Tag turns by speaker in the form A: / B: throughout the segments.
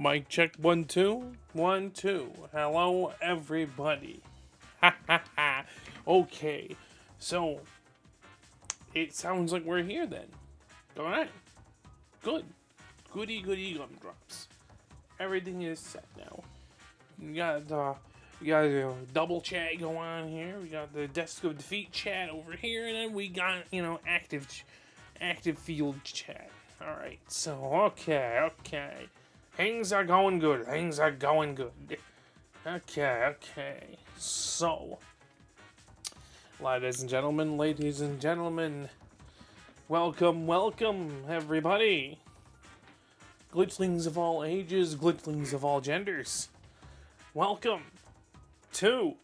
A: Mic check 1 2 1 2. Hello everybody. Ha ha ha. Okay, so it sounds like we're here then. All right, good, goody gumdrops. Everything is set now. We got a double chat going on here. We got the Desk of Defeat chat over here, and then we got active field chat. All right, so okay. Things are going good. Okay. So, ladies and gentlemen, welcome, everybody. Glitchlings of all ages, glitchlings of all genders. Welcome to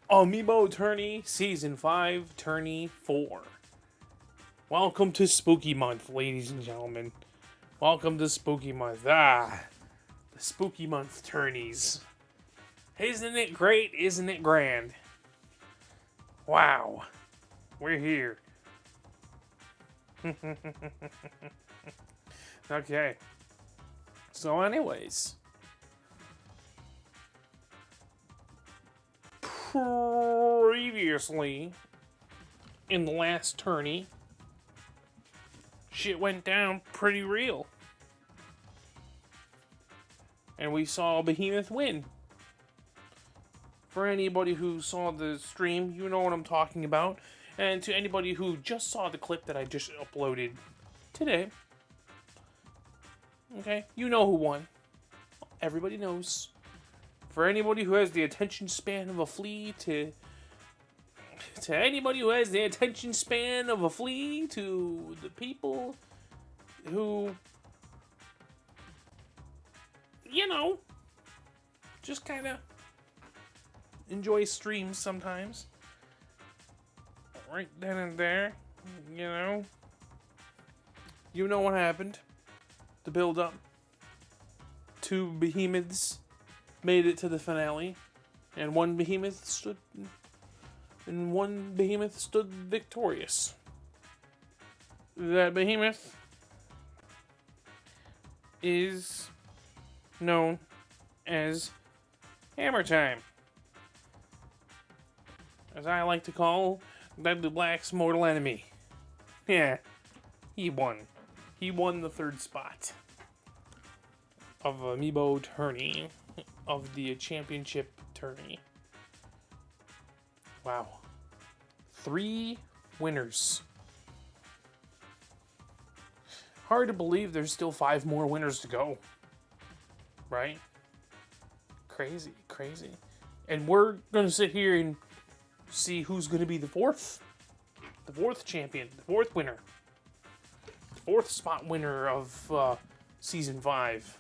A: Amiibo Tourney Season 5, Tourney 4. Welcome to Spooky Month, ladies and gentlemen. Welcome to Spooky Month. The Spooky Month tourneys. Isn't it great? Isn't it grand? Wow. We're here. Okay. So anyways. Previously, in the last tourney, shit went down pretty real. And we saw Behemoth win. For anybody who saw the stream, you know what I'm talking about. And to anybody who just saw the clip that I just uploaded today, okay, you know who won. Everybody knows. For anybody who has the attention span of a flea to anybody who has the attention span of a flea, to the people who, just kind of enjoy streams sometimes. Right then and there, you know what happened. The build up. Two behemoths made it to the finale, and one behemoth stood victorious. That behemoth is known as Hammer Time, as I like to call Deadly Black's mortal enemy. Yeah, he won. He won the third spot of Amiibo Tourney, of the championship tourney. Wow. 3 winners. Hard to believe there's still 5 more winners to go. Right? Crazy. And we're going to sit here and see who's going to be the fourth champion, the fourth winner. The 4th spot winner of Season 5.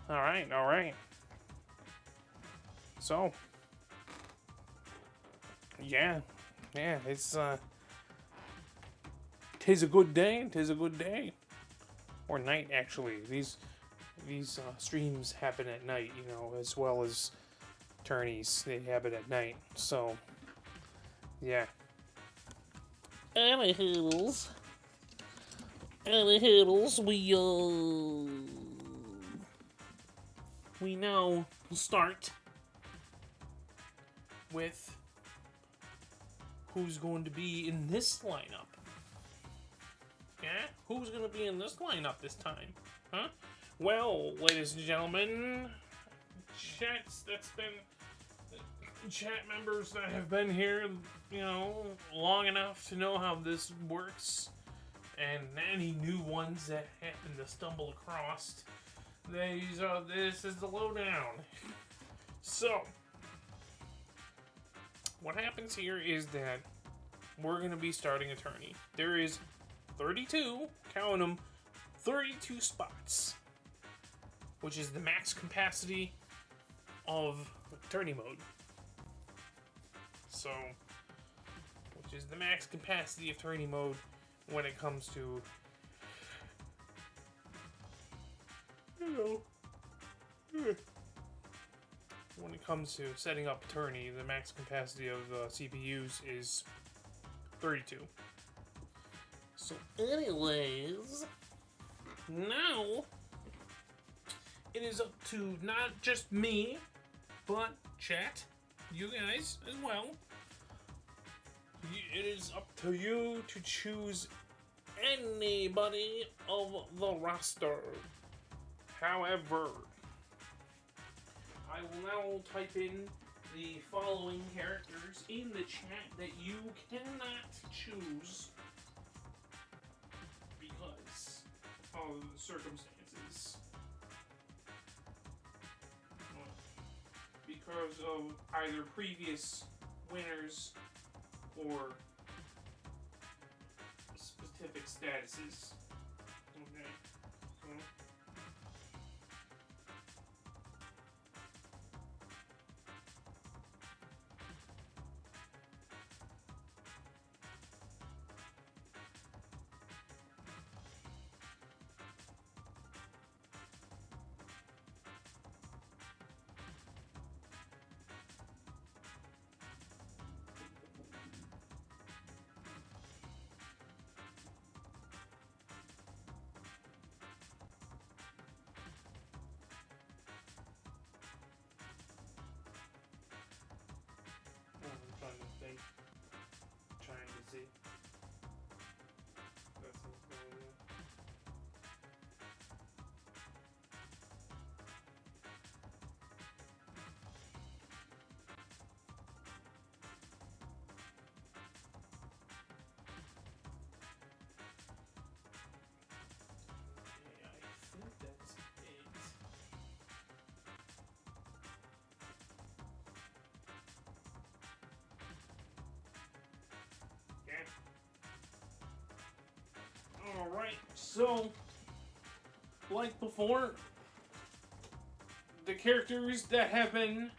A: All right. So, yeah, it's tis a good day, or night actually. These streams happen at night, as well as tourneys. They happen at night, so yeah. Anywhoos, we now start with who's going to be in this lineup. Yeah? Who's going to be in this lineup this time? Huh? Well, ladies and gentlemen, chat members that have been here, long enough to know how this works, and any new ones that happen to stumble across, this is the lowdown. So, what happens here is that we're going to be starting a tourney. There is 32, count them, 32 spots, which is the max capacity of tourney mode. So, which is the max capacity of tourney mode when it comes to, when it comes to setting up tourney, the max capacity of CPUs is 32. So anyways, now it is up to not just me, but chat, you guys as well. It is up to you to choose anybody of the roster. However, I will now type in the following characters in the chat that you cannot choose because of circumstances. Because of either previous winners or specific statuses. Okay. So. Trying to see. That's I think that's it. Alright, so, like before, the characters that have been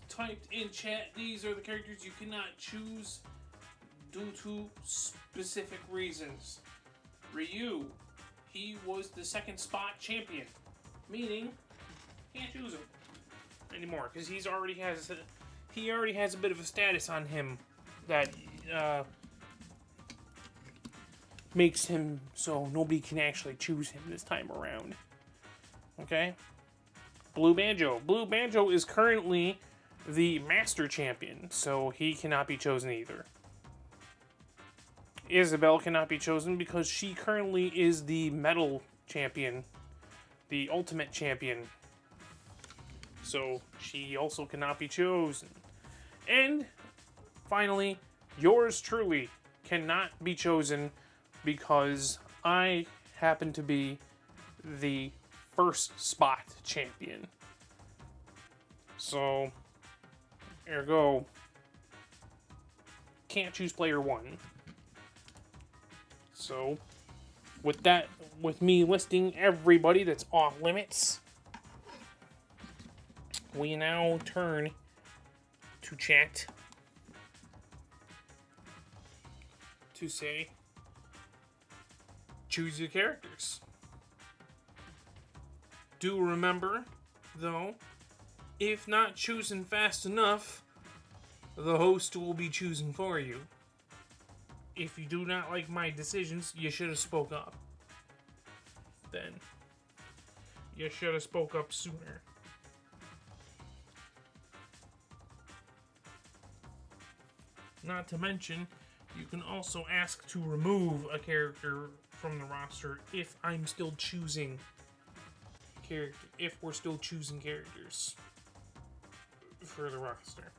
A: typed in chat, these are the characters you cannot choose due to specific reasons. Ryu, he was the second spot champion, meaning can't choose him anymore because he already has a bit of a status on him that makes him so nobody can actually choose him this time around. Okay? Blue Banjo. Blue Banjo is currently the Master Champion, so he cannot be chosen either. Isabelle cannot be chosen because she currently is the Metal Champion, the Ultimate Champion. So she also cannot be chosen. And finally, yours truly cannot be chosen because I happen to be the first spot champion. So, ergo, can't choose player one. So, with me listing everybody that's off limits, we now turn to chat to say, choose your characters. Do remember, though, if not chosen fast enough, the host will be choosing for you. If you do not like my decisions, you should have spoke up. Then. You should have spoke up sooner. Not to mention, you can also ask to remove a character from the roster if I'm still choosing if we're still choosing characters for the roster.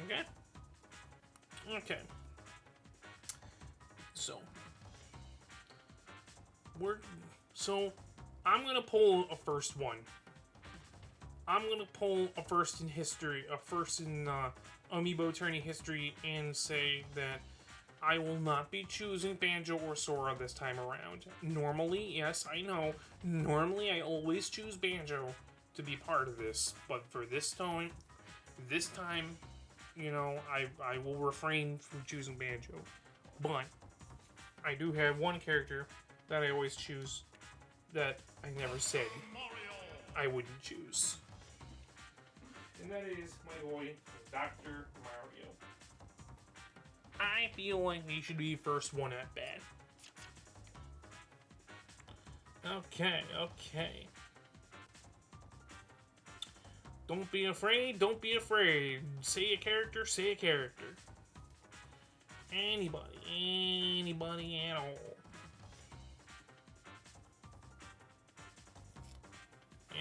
A: Okay? Okay. So I'm gonna pull a first one. I'm gonna pull a first in history, a first in Amiibo Tourney history, and say that I will not be choosing Banjo or Sora this time around. Normally, yes, I know. Normally, I always choose Banjo to be part of this, but for this time, you know, I will refrain from choosing Banjo. But I do have one character that I always choose that I never said I wouldn't choose. And that is my boy, Dr. Mario. I feel like he should be first one at bat. Okay, okay. Don't be afraid, don't be afraid. Say a character, say a character. Anybody at all.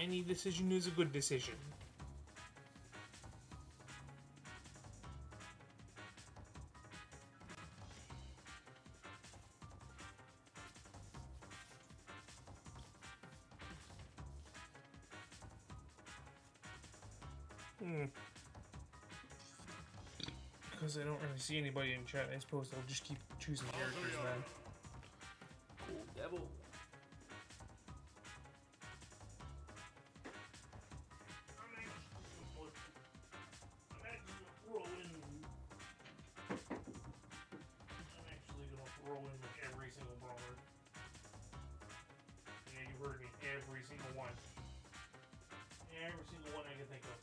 A: Any decision is a good decision. Because I don't really see anybody in chat, I suppose I'll just keep choosing characters then. Cool devil. I'm actually gonna throw in like every single brawler. Yeah, you heard me. Every single one. Every single one I can think of.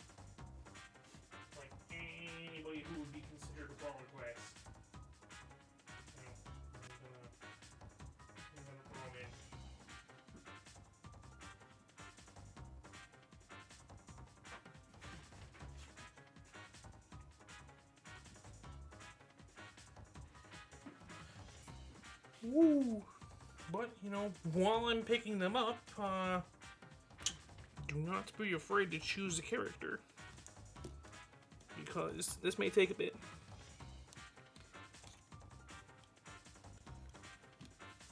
A: Like anybody who would be considered a brawler class. You know, I'm gonna throw them in. Woo! But, you know, while I'm picking them up, do not be afraid to choose a character. Because this may take a bit.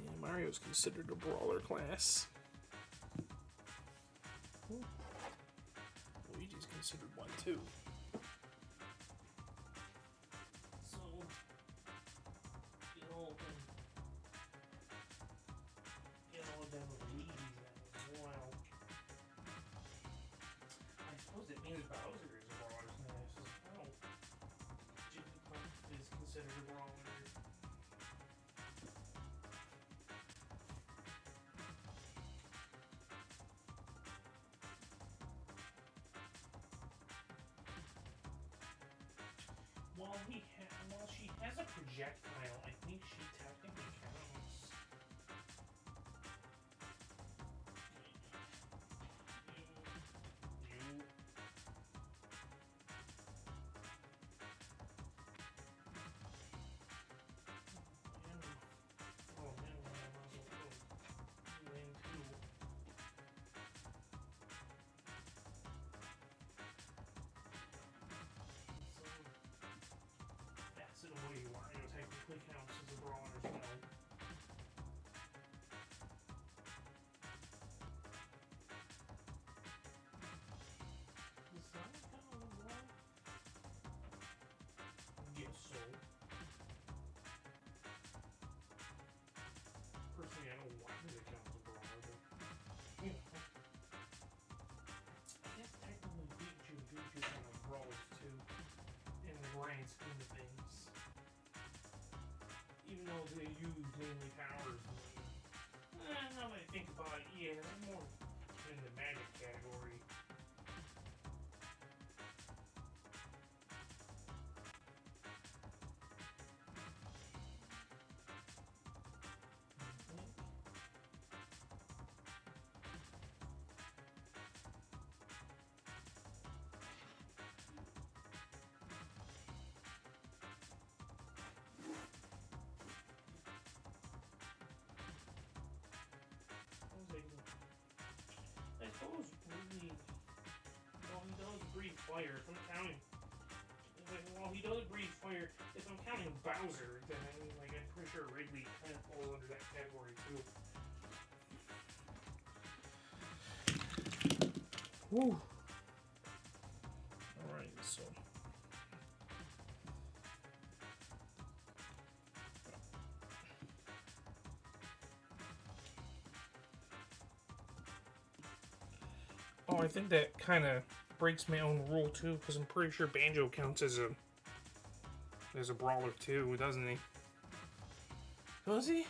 A: Yeah, Mario's considered a brawler class. Luigi's considered one too. So, get all of them with Luigi's now. Wow. I suppose it means Bowser is a brawler class as well. Jigglypuff is considered a brawler. While she has a projectile, I think she technically counts. Wario technically counts as a brawler as well. Does Sonic count as a brawler? Yes, so. Personally, I don't want him to count as a brawler, but you know. I guess technically Pikachu kind of brawlers too, in the grand scheme of things. Even though they use mainly powers. Now that I think about it, yeah, they're more in the magic category. I suppose really, while he does breathe fire, if I'm counting, while he does breathe fire, if I'm counting Bowser, then I'm pretty sure Ridley kind of falls under that category too. Woo. All right, so. Oh, I think that kind of breaks my own rule too, because I'm pretty sure Banjo counts as a brawler too, doesn't he? Does he?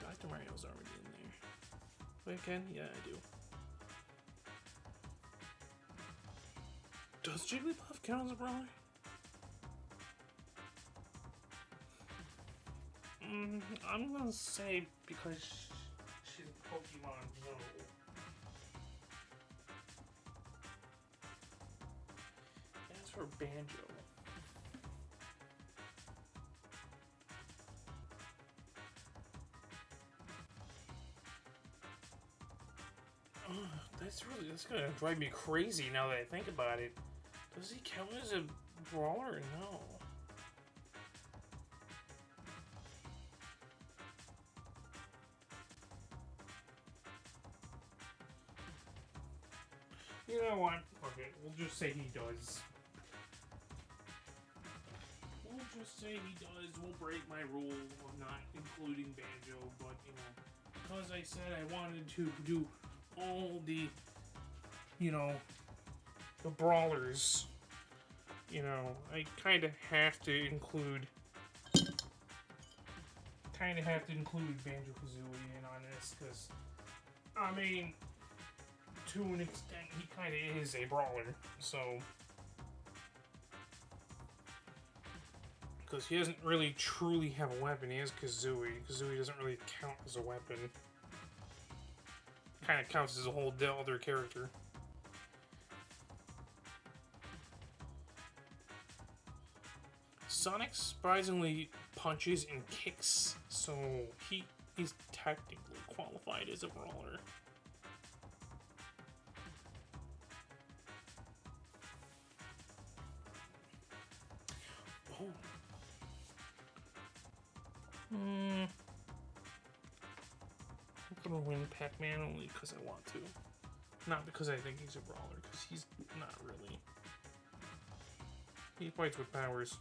A: Dr. Mario's already in there. Wait, Ken? Yeah, I do. Does Jigglypuff count as a brawler? I'm gonna say because she's a Pokemon Go. As for Banjo, that's gonna drive me crazy now that I think about it. Does he count as a brawler? No. You know what? Okay, we'll just say he does. We'll just say he does. We'll break my rule of not including Banjo, but you know, because I said I wanted to do all the, you know, the brawlers. You know, I kind of have to include Banjo-Kazooie in on this, because, I mean, to an extent, he kind of is a brawler, so... Because he doesn't really truly have a weapon, he has Kazooie. Kazooie doesn't really count as a weapon. Kind of counts as a whole other character. Sonic surprisingly punches and kicks, so he is technically qualified as a brawler. Oh. I'm gonna win Pac-Man only because I want to. Not because I think he's a brawler, because he's not really. He fights with powers.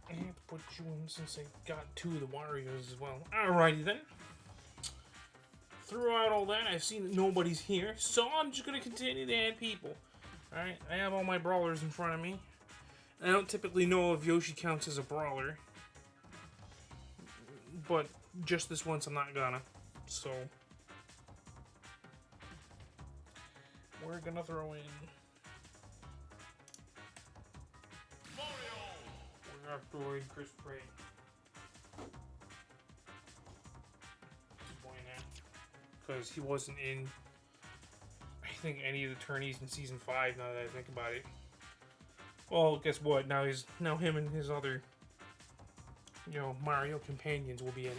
A: I have to put you in since I got 2 of the Warriors as well. Alrighty then. Throughout all that, I've seen that nobody's here, so I'm just going to continue to add people. Alright, I have all my brawlers in front of me. I don't typically know if Yoshi counts as a brawler. But just this once I'm not gonna. So we're gonna throw in We're gonna throw in Chris Pratt. Because he wasn't in, I think, any of the tourneys in Season 5, now that I think about it. Well, guess what? Now him and his other, you know, Mario companions will be in it.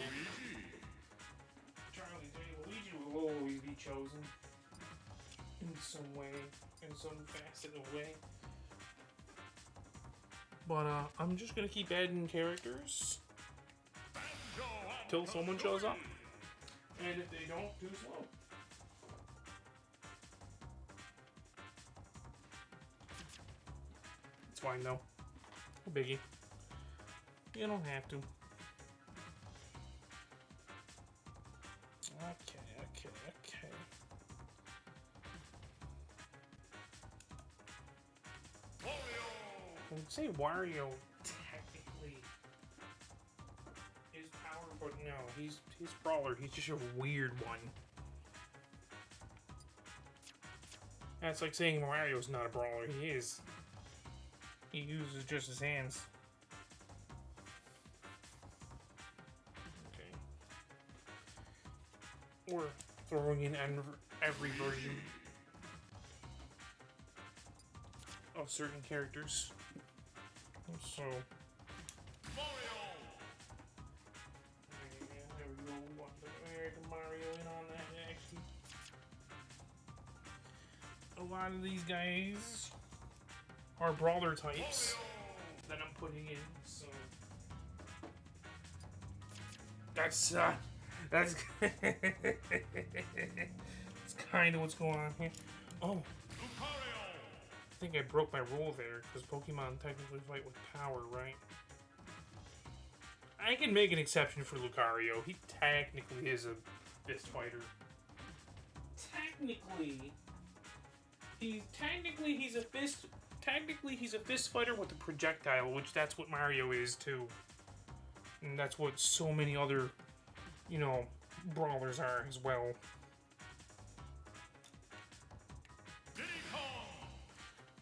A: Charlie Day, Luigi will always be chosen. In some way, in some facet of way. But, I'm just gonna keep adding characters till someone shows up. And if they don't, too slow. It's fine though. No biggie. You don't have to. Okay. I would say Wario technically is power, but no, he's brawler. He's just a weird one. That's like saying Mario's not a brawler. He is. He uses just his hands. Okay. Or throwing in every version of certain characters. So. There we go. Want the American Mario in on that action. A lot of these guys are brawler types that I'm putting in, so That's kind of what's going on here. Oh, I think I broke my rule there because Pokemon technically fight with power, right? I can make an exception for Lucario. He technically is a fist fighter. Technically, he's a fist. Technically, he's a fist fighter with a projectile, which that's what Mario is too, and that's what so many other, you know, brawlers are as well.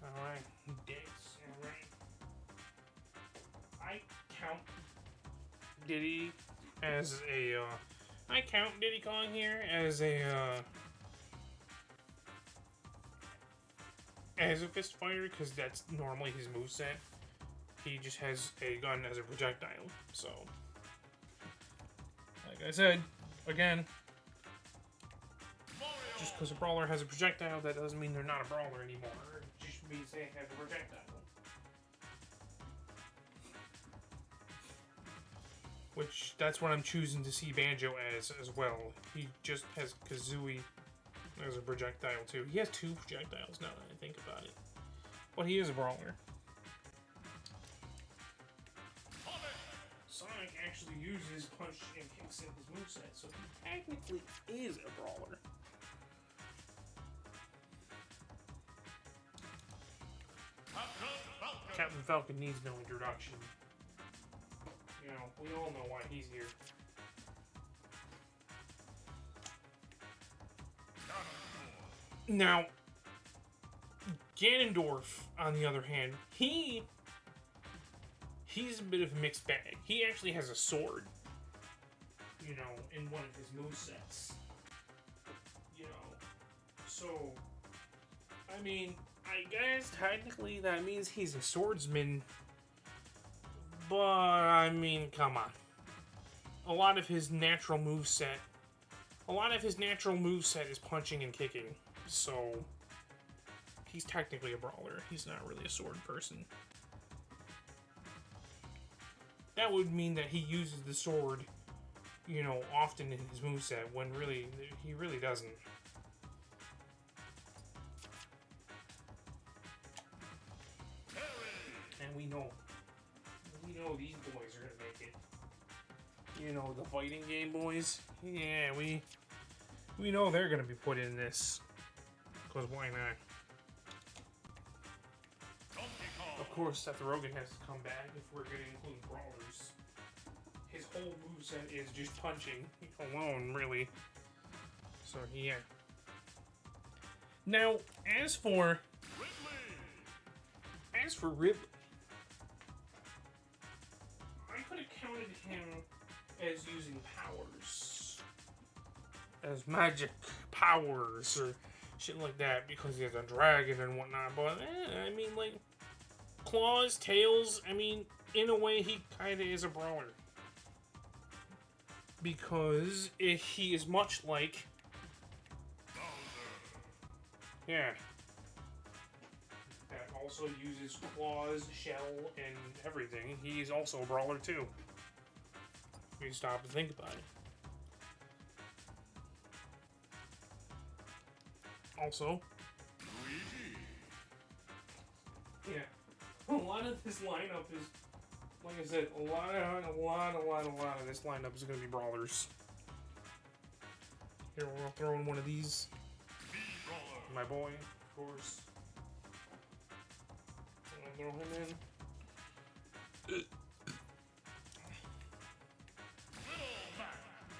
A: Alright, Dicks, alright. I count Diddy as a, I count Diddy Kong here as a fist fighter, because that's normally his moveset. He just has a gun as a projectile, so. Like I said, again, just because a brawler has a projectile, that doesn't mean they're not a brawler anymore. It just means they have a projectile. Which, that's what I'm choosing to see Banjo as well. He just has Kazooie as a projectile too. He has 2 projectiles now that I think about it. But he is a brawler. Sonic actually uses punch and kicks in his moveset, so he technically is a brawler. Captain Falcon needs no introduction. You know, we all know why he's here. Now, Ganondorf, on the other hand, he's a bit of a mixed bag. He actually has a sword, you know, in one of his movesets. You know, so, I mean, I guess technically that means he's a swordsman, but, I mean, come on. A lot of his natural moveset is punching and kicking, so he's technically a brawler. He's not really a sword person. That would mean that he uses the sword, you know, often in his moveset, when really, he really doesn't. And we know these boys are gonna make it. You know, the fighting game boys? Yeah, we know they're gonna be put in this. Because why not? Of course, Seth Rogen has to come back if we're going to include brawlers. His whole moveset is just punching alone, really. So, yeah. Now, as for Ridley, I could have counted him as using powers. As magic powers, or shit like that, because he has a dragon and whatnot, but, I mean, like, claws, tails, I mean, in a way, he kind of is a brawler. Because he is much like... Yeah. That also uses claws, shell, and everything. He's also a brawler, too. If you stop to think about it. Also... Yeah. A lot of this lineup is, like I said, a lot of this lineup is going to be brawlers. Here, we'll throw in one of these. My boy, of course. I'll throw him in.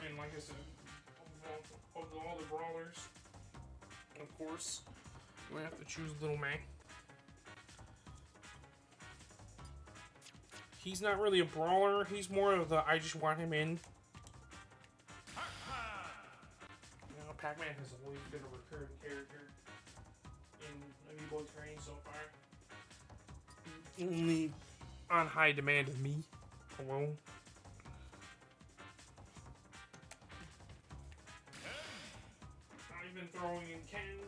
A: And like I said, of all the brawlers, of course, we have to choose Little Mac. He's not really a brawler, he's more of the I just want him in. You know, Pac-Man has always been a recurring character in Amiibo training so far. Only on high demand of me alone. I've been throwing in Ken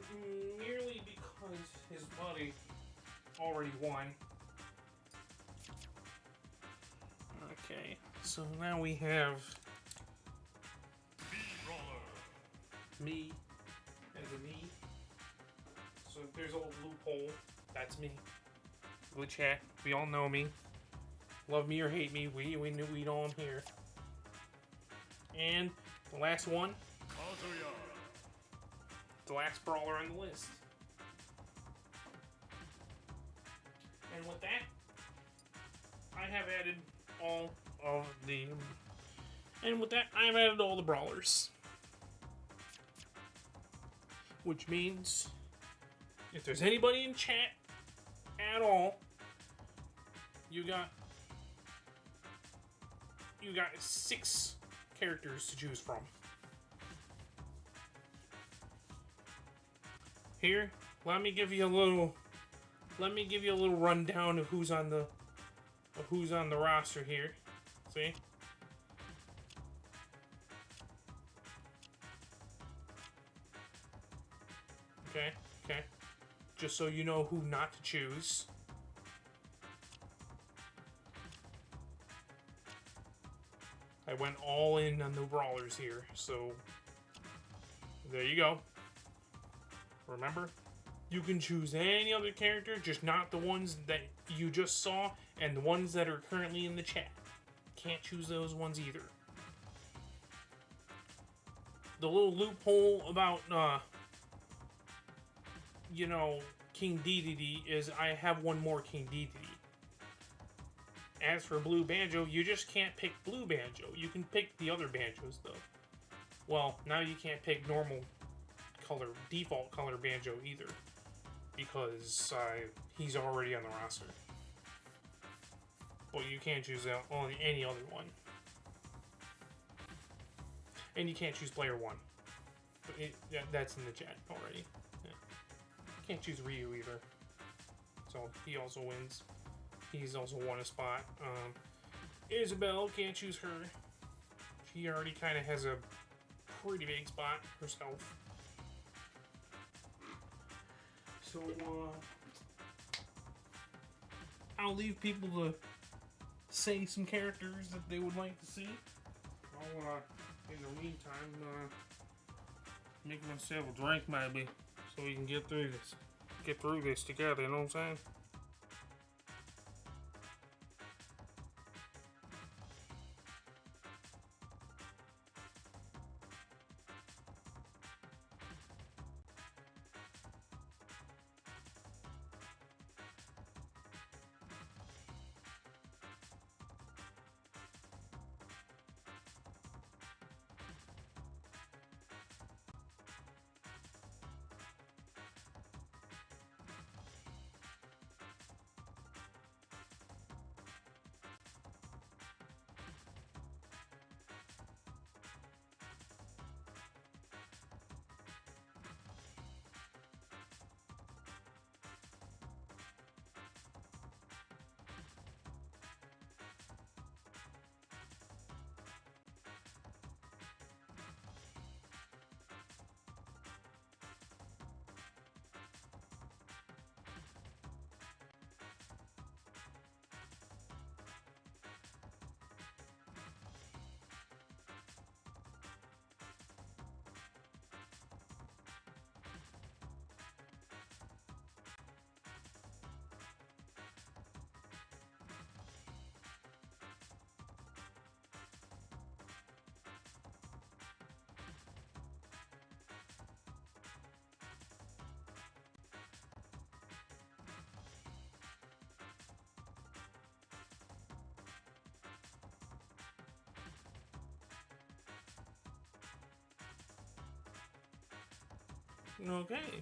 A: merely because his buddy already won. Okay, so now we have me as a me. So if there's a little loophole, that's me. Glitchy, we all know me. Love me or hate me, we know I'm here. And the last one, the last brawler on the list. And with that, I have added all of the... And with that, I've added all the brawlers. Which means, if there's anybody in chat at all, you got 6 characters to choose from. Here, let me give you a little rundown of who's on the roster here. See? Okay. Just so you know who not to choose. I went all in on the brawlers here, so there you go. Remember, you can choose any other character, just not the ones that you just saw and the ones that are currently in the chat. Can't choose those ones either. The little loophole about, King Dedede is I have one more King Dedede. As for Blue Banjo, you just can't pick Blue Banjo. You can pick the other Banjos, though. Well, now you can't pick default color Banjo either. Because he's already on the roster. But you can't choose any other one. And you can't choose player 1. That's in the chat already. Yeah. Can't choose Ryu either. So he also wins. He's also won a spot. Isabelle, can't choose her. She already kind of has a pretty big spot herself. So, I'll leave people to say some characters that they would like to see. I'll, in the meantime, make myself a drink maybe, so we can get through this. Get through this together, you know what I'm saying? Okay. I'm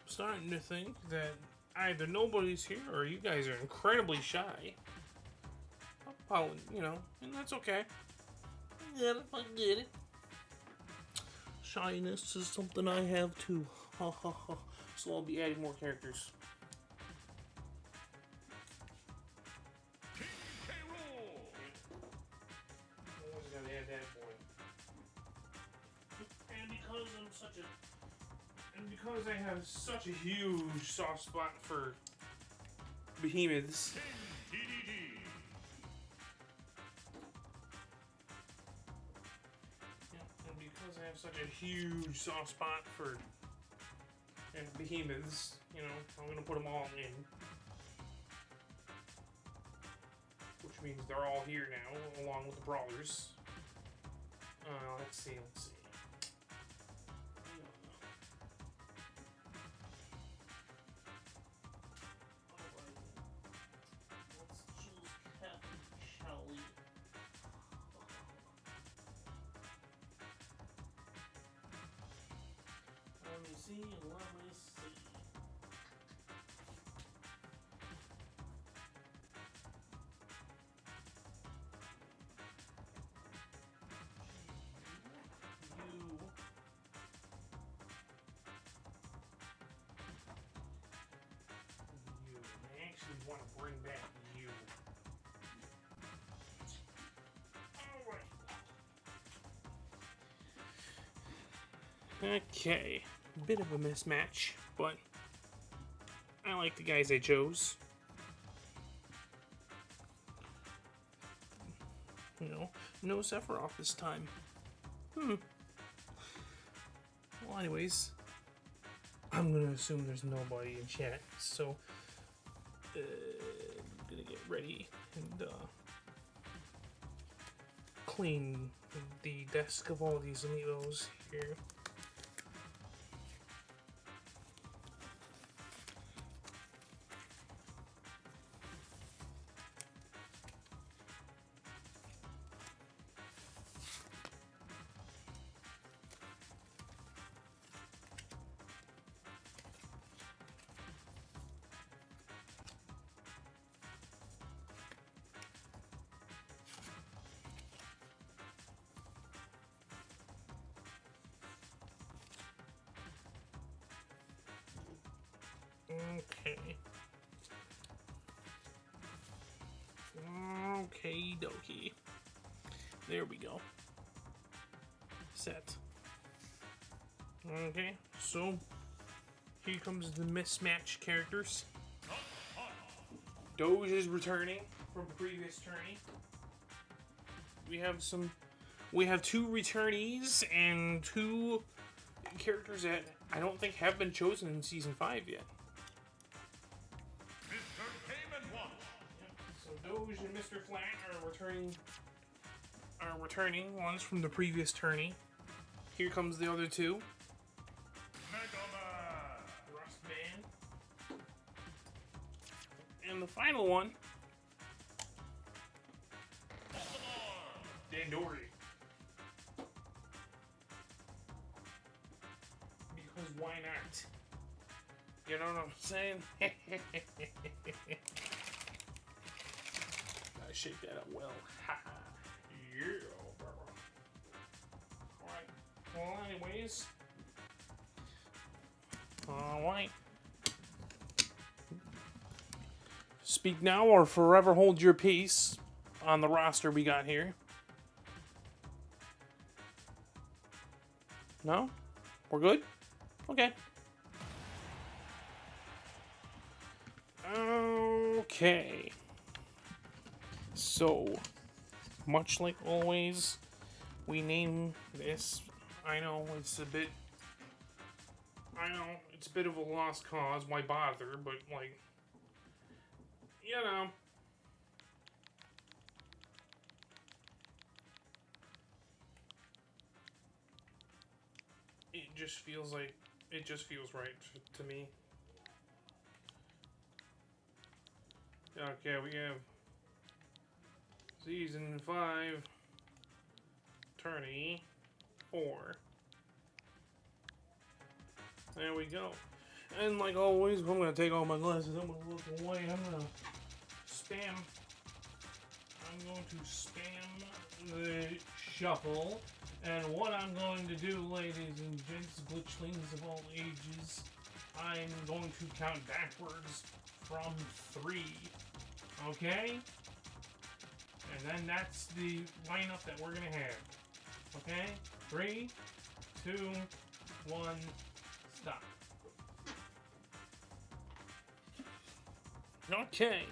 A: starting to think that either nobody's here or you guys are incredibly shy. And that's okay. Yeah, I get it. Shyness is something I have too. So I'll be adding more characters. Always gotta add that boy. And because I have such a huge soft spot for behemoths. And because I have such a huge soft spot for behemoths. You know, I'm gonna put them all in. Which means they're all here now, along with the brawlers. Let's see. Let me see. I actually want to bring back you. Alright. Okay. Bit of a mismatch, but I like the guys I chose. You know, no Sephiroth this time. Well, anyways, I'm gonna assume there's nobody in chat, so I'm gonna get ready and clean the desk of all these Amiibos here. Okay. Okie dokie. There we go. Set. Okay, so here comes the mismatched characters. Doge is returning from the previous tourney. We have two returnees and two characters that I don't think have been chosen in Season 5 yet. Doge and Mr. Flat are returning ones from the previous tourney. Here comes the other two. Rust Band. And the final one. Dandori. Because why not? You know what I'm saying? Shake that up well. Yeah, bro. Alright. Well, anyways. Alright. Speak now or forever hold your peace on the roster we got here. No? We're good? Okay. Okay. So, much like always, we name this. I know it's a bit of a lost cause. Why bother? But like, you know, it just feels right to me. Okay, we have Season 5, Tourney 4. There we go. And like always, I'm going to take all my glasses, I'm going to look away, I'm going to spam the shuffle. And what I'm going to do, ladies and gents, glitchlings of all ages, I'm going to count backwards from 3. Okay? And then that's the lineup that we're going to have. Okay? 3, 2, 1, stop. Okay.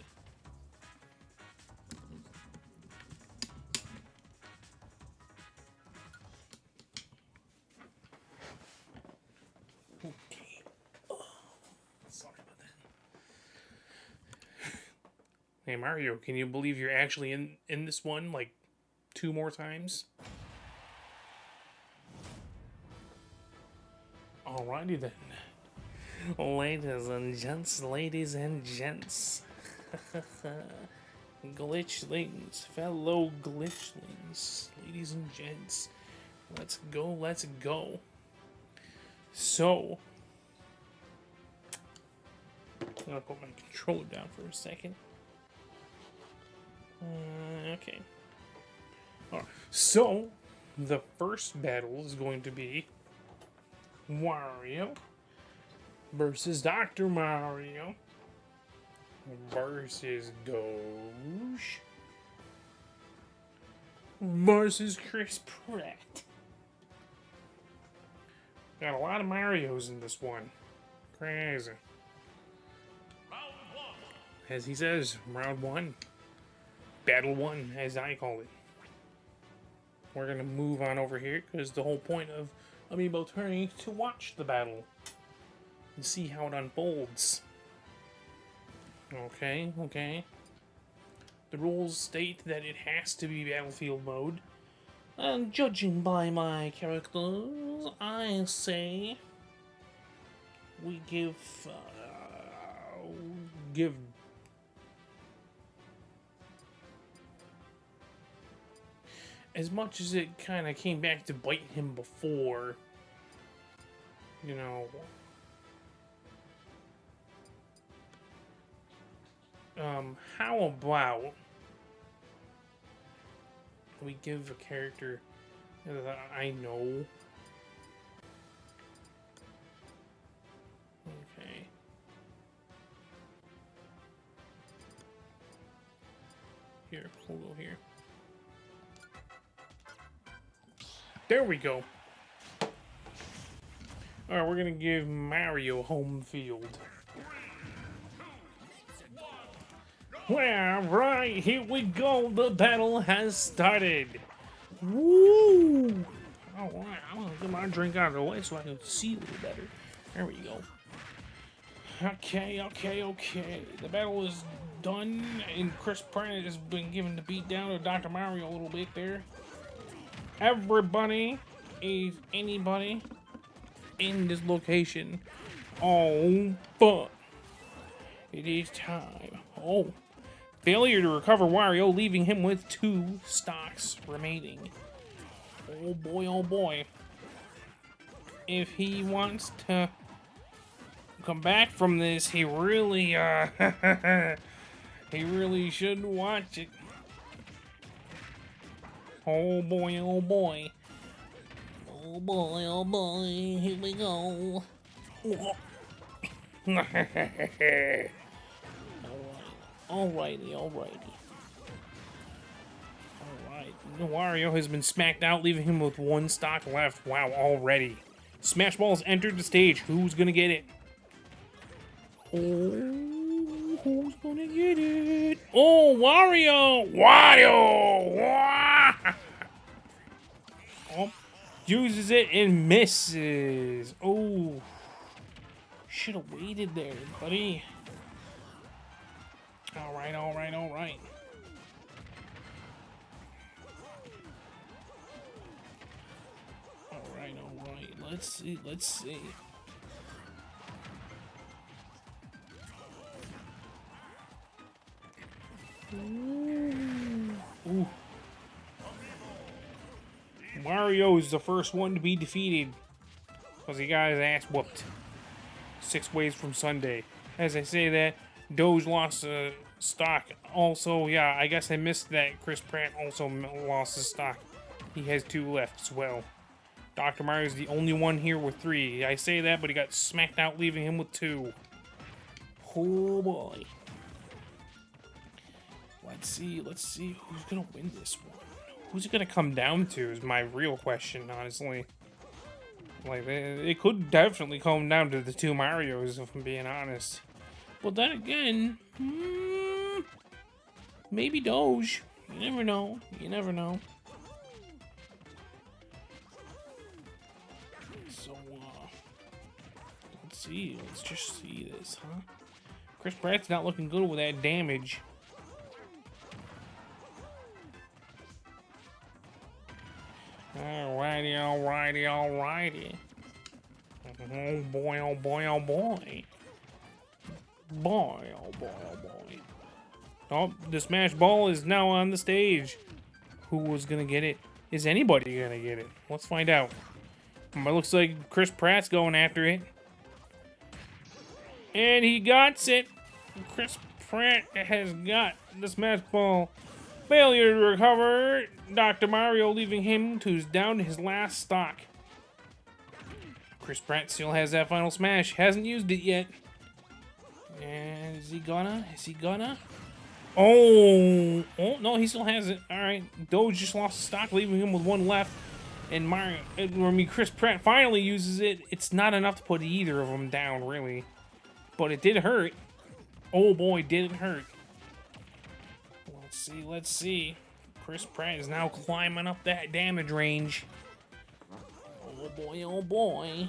A: Hey Mario, can you believe you're actually in this one like 2 more times? Alrighty then. Ladies and gents. Glitchlings, fellow glitchlings, ladies and gents. Let's go, let's go. So, I'm gonna put my controller down for a second. Okay. Alright, so, the first battle is going to be Wario versus Dr. Mario versus Doge versus Chris Pratt. Got a lot of Marios in this one. Crazy. As he says, round 1. Battle 1, as I call it. We're going to move on over here, because the whole point of Amiibo Tourney is to watch the battle. And see how it unfolds. Okay, okay. The rules state that it has to be Battlefield mode. And judging by my characters, I say we give as much as it kind of came back to bite him before, you know. How about we give a character that I know? Okay. Here, we'll go here. There we go. Alright, we're gonna give Mario home field. Well, right, here we go. The battle has started. Woo! Alright, I'm gonna get my drink out of the way so I can see a little better. There we go. Okay. The battle is done, and Chris Pratt has been given the beat down to Dr. Mario a little bit there. Everybody is anybody in this location. Oh, fuck. It is time. Oh. Failure to recover Wario, leaving him with 2 stocks remaining. Oh boy, oh boy. If he wants to come back from this, he really, he really should watch it. Oh boy, oh boy. Oh boy, oh boy, here we go. Alrighty. Alright. Wario has been smacked out, leaving him with 1 stock left. Wow, already. Smash Ball's entered the stage. Who's gonna get it? Oh, who's gonna get it? Oh, Wario! Wario! Oh, uses it and misses. Oh, should have waited there, buddy. Alright. Let's see. Ooh. Mario is the first one to be defeated because he got his ass whooped 6 ways from Sunday. As I say that, Doge lost stock. Also, yeah, I guess I missed that Chris Pratt also lost his stock. He has 2 left as well. Dr. Mario's the only one here with 3. I say that, but he got smacked out, leaving him with 2. Oh boy. Let's see who's gonna win this one. Who's it gonna come down to is my real question, honestly. Like, it could definitely come down to the 2 Marios, if I'm being honest. But then again, maybe Doge. You never know. So, let's see. Let's just see this, huh? Chris Pratt's not looking good with that damage. Alrighty, alrighty, alrighty. Oh boy, oh boy, oh boy. Boy, oh boy, oh boy. Oh, the smash ball is now on the stage. Who was gonna get it? Is anybody gonna get it? Let's find out. It looks like Chris Pratt's going after it. And he got it. Chris Pratt has got the smash ball. Failure to recover. Dr. Mario leaving him down to his last stock. Chris Pratt still has that final smash. Hasn't used it yet. And is he gonna? Is he gonna? Oh, no, he still has it. All right, Doge just lost stock, leaving him with one left. And Chris Pratt finally uses it. It's not enough to put either of them down, really. But it did hurt. Oh boy, did it hurt. Let's see, let's see. Chris Pratt is now climbing up that damage range. Oh boy, oh boy.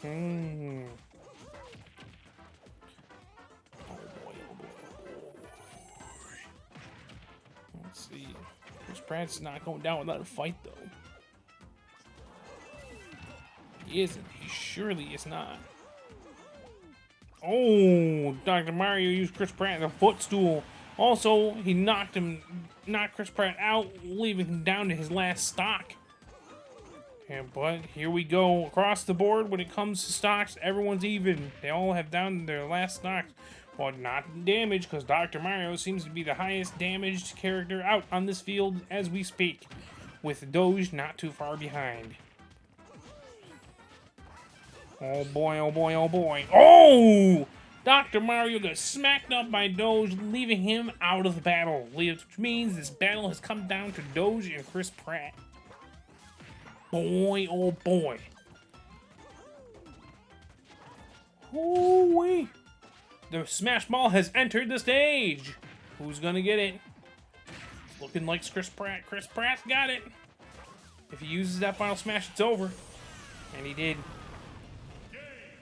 A: Oh boy, oh boy, oh boy. Let's see. Chris Pratt's not going down without a fight, though. He isn't. He surely is not. Oh, Dr. Mario used Chris Pratt as a footstool. Also, he knocked Chris Pratt out, leaving him down to his last stock. Yeah, but here we go. Across the board, when it comes to stocks, everyone's even. They all have down their last stocks. But not in damage, because Dr. Mario seems to be the highest damaged character out on this field as we speak, with Doge not too far behind. Oh boy, oh boy, oh boy. Oh! Dr. Mario got smacked up by Doge, leaving him out of the battle. Which means this battle has come down to Doge and Chris Pratt. Boy, oh boy. Holy! The Smash Ball has entered the stage. Who's gonna get it? It's looking like Chris Pratt. Chris Pratt's got it. If he uses that final smash, it's over. And he did.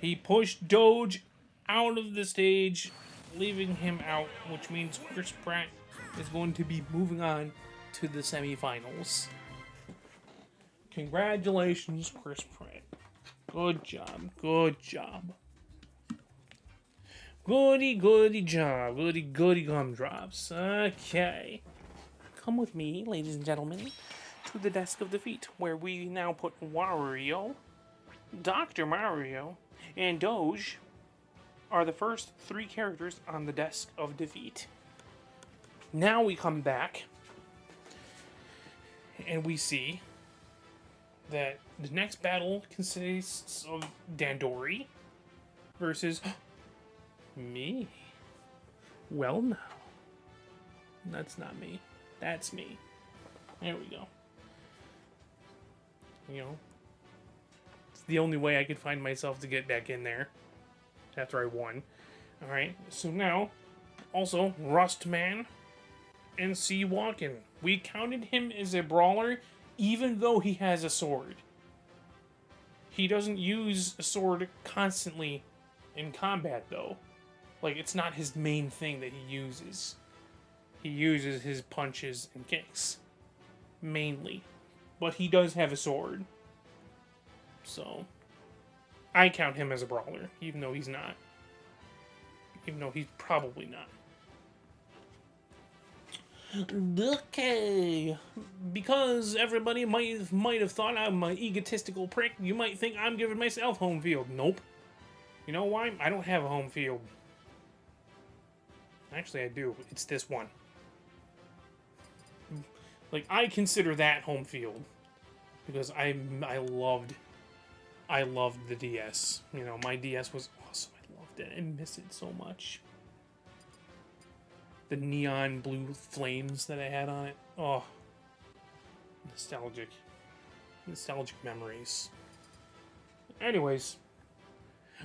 A: He pushed Doge out of the stage, leaving him out, which means Chris Pratt is going to be moving on to the semifinals. Congratulations, Chris Pratt. Good job. Good job. Goody, goody job. Goody, goody gumdrops. Okay. Come with me, ladies and gentlemen, to the desk of defeat, where we now put Wario, Dr. Mario, and Doge are the first three characters on the desk of defeat. Now we come back, and we see that the next battle consists of Dandori versus me. Well, no. That's not me. That's me. There we go. You know, it's the only way I could find myself to get back in there after I won. Alright, so now, also, Rustman and C. Walken. We counted him as a brawler, even though he has a sword. He doesn't use a sword constantly in combat, though. Like, it's not his main thing that he uses. He uses his punches and kicks, mainly. But he does have a sword. So, I count him as a brawler, even though he's not. Even though he's probably not. Okay, because everybody might have thought I'm an egotistical prick, you might think I'm giving myself home field. Nope. You know why? I don't have a home field. Actually, I do. It's this one. Like, I consider that home field because I loved the DS. You know, my DS was awesome. I loved it. I miss it so much. The neon blue flames that I had on it. Oh. Nostalgic. Nostalgic memories. Anyways.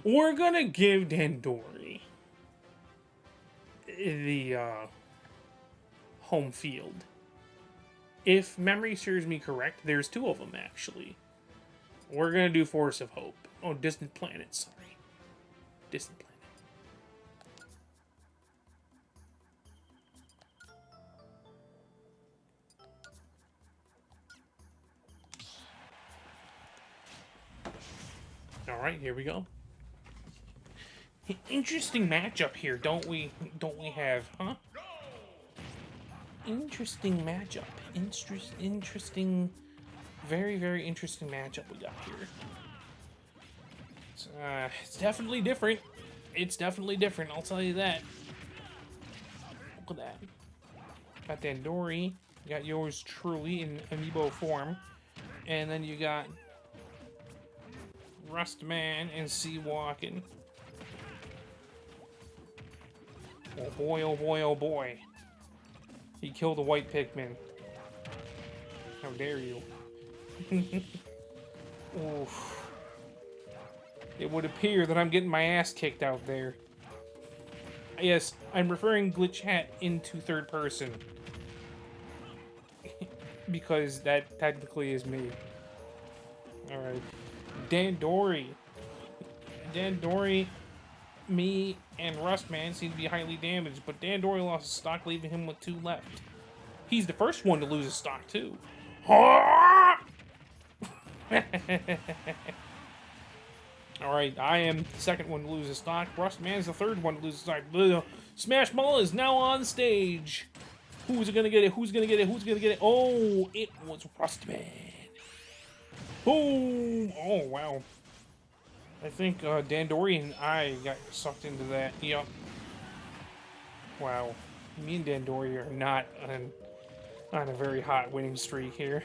A: We're gonna give Dandori the home field. If memory serves me correct, there's two of them, actually. We're gonna do Force of Hope. Oh, Distant Planet, sorry. Distant Planet. All right, here we go. Interesting matchup here, don't we? Don't we have, huh? Interesting matchup. Interesting. Very, very interesting matchup we got here. It's definitely different. It's definitely different, I'll tell you that. Look at that. Got Dandori. You got yours truly in Amiibo form. And then you got Rustman and Sea Walking. Oh boy, oh boy, oh boy. He killed a white Pikmin. How dare you. Oof. It would appear that I'm getting my ass kicked out there. Yes, I'm referring Glitch Hat into third person. Because that technically is me. Alright. Dandori. Dandori, me, and Rustman seem to be highly damaged, but Dandori lost his stock, leaving him with 2 left. He's the first one to lose his stock, too. Alright, I am the second one to lose his stock. Rustman's the third one to lose his stock. Smash Ball is now on stage. Who's gonna get it? Who's gonna get it? Who's gonna get it? Oh, it was Rustman. Boom! Oh, wow. I think Dandori and I got sucked into that. Yup. Wow. Me and Dandori are not on a very hot winning streak here.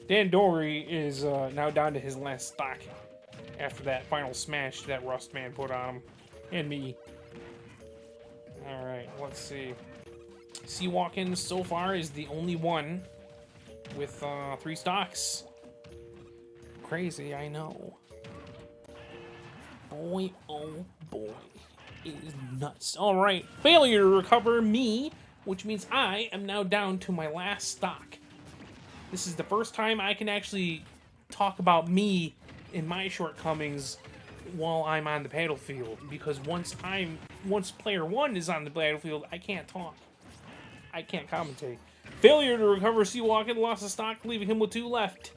A: Dandori is now down to his last stock after that final smash that Rustman put on him. And me. Alright, let's see. Sea Walkin' so far is the only one with 3 stocks. Crazy, I know. Boy, oh boy. It is nuts. Alright, failure to recover me, which means I am now down to my last stock. This is the first time I can actually talk about me and my shortcomings while I'm on the battlefield. Because once player 1 is on the battlefield, I can't talk. I can't commentate. Failure to recover Sea Walkin', lost a stock, leaving him with 2 left.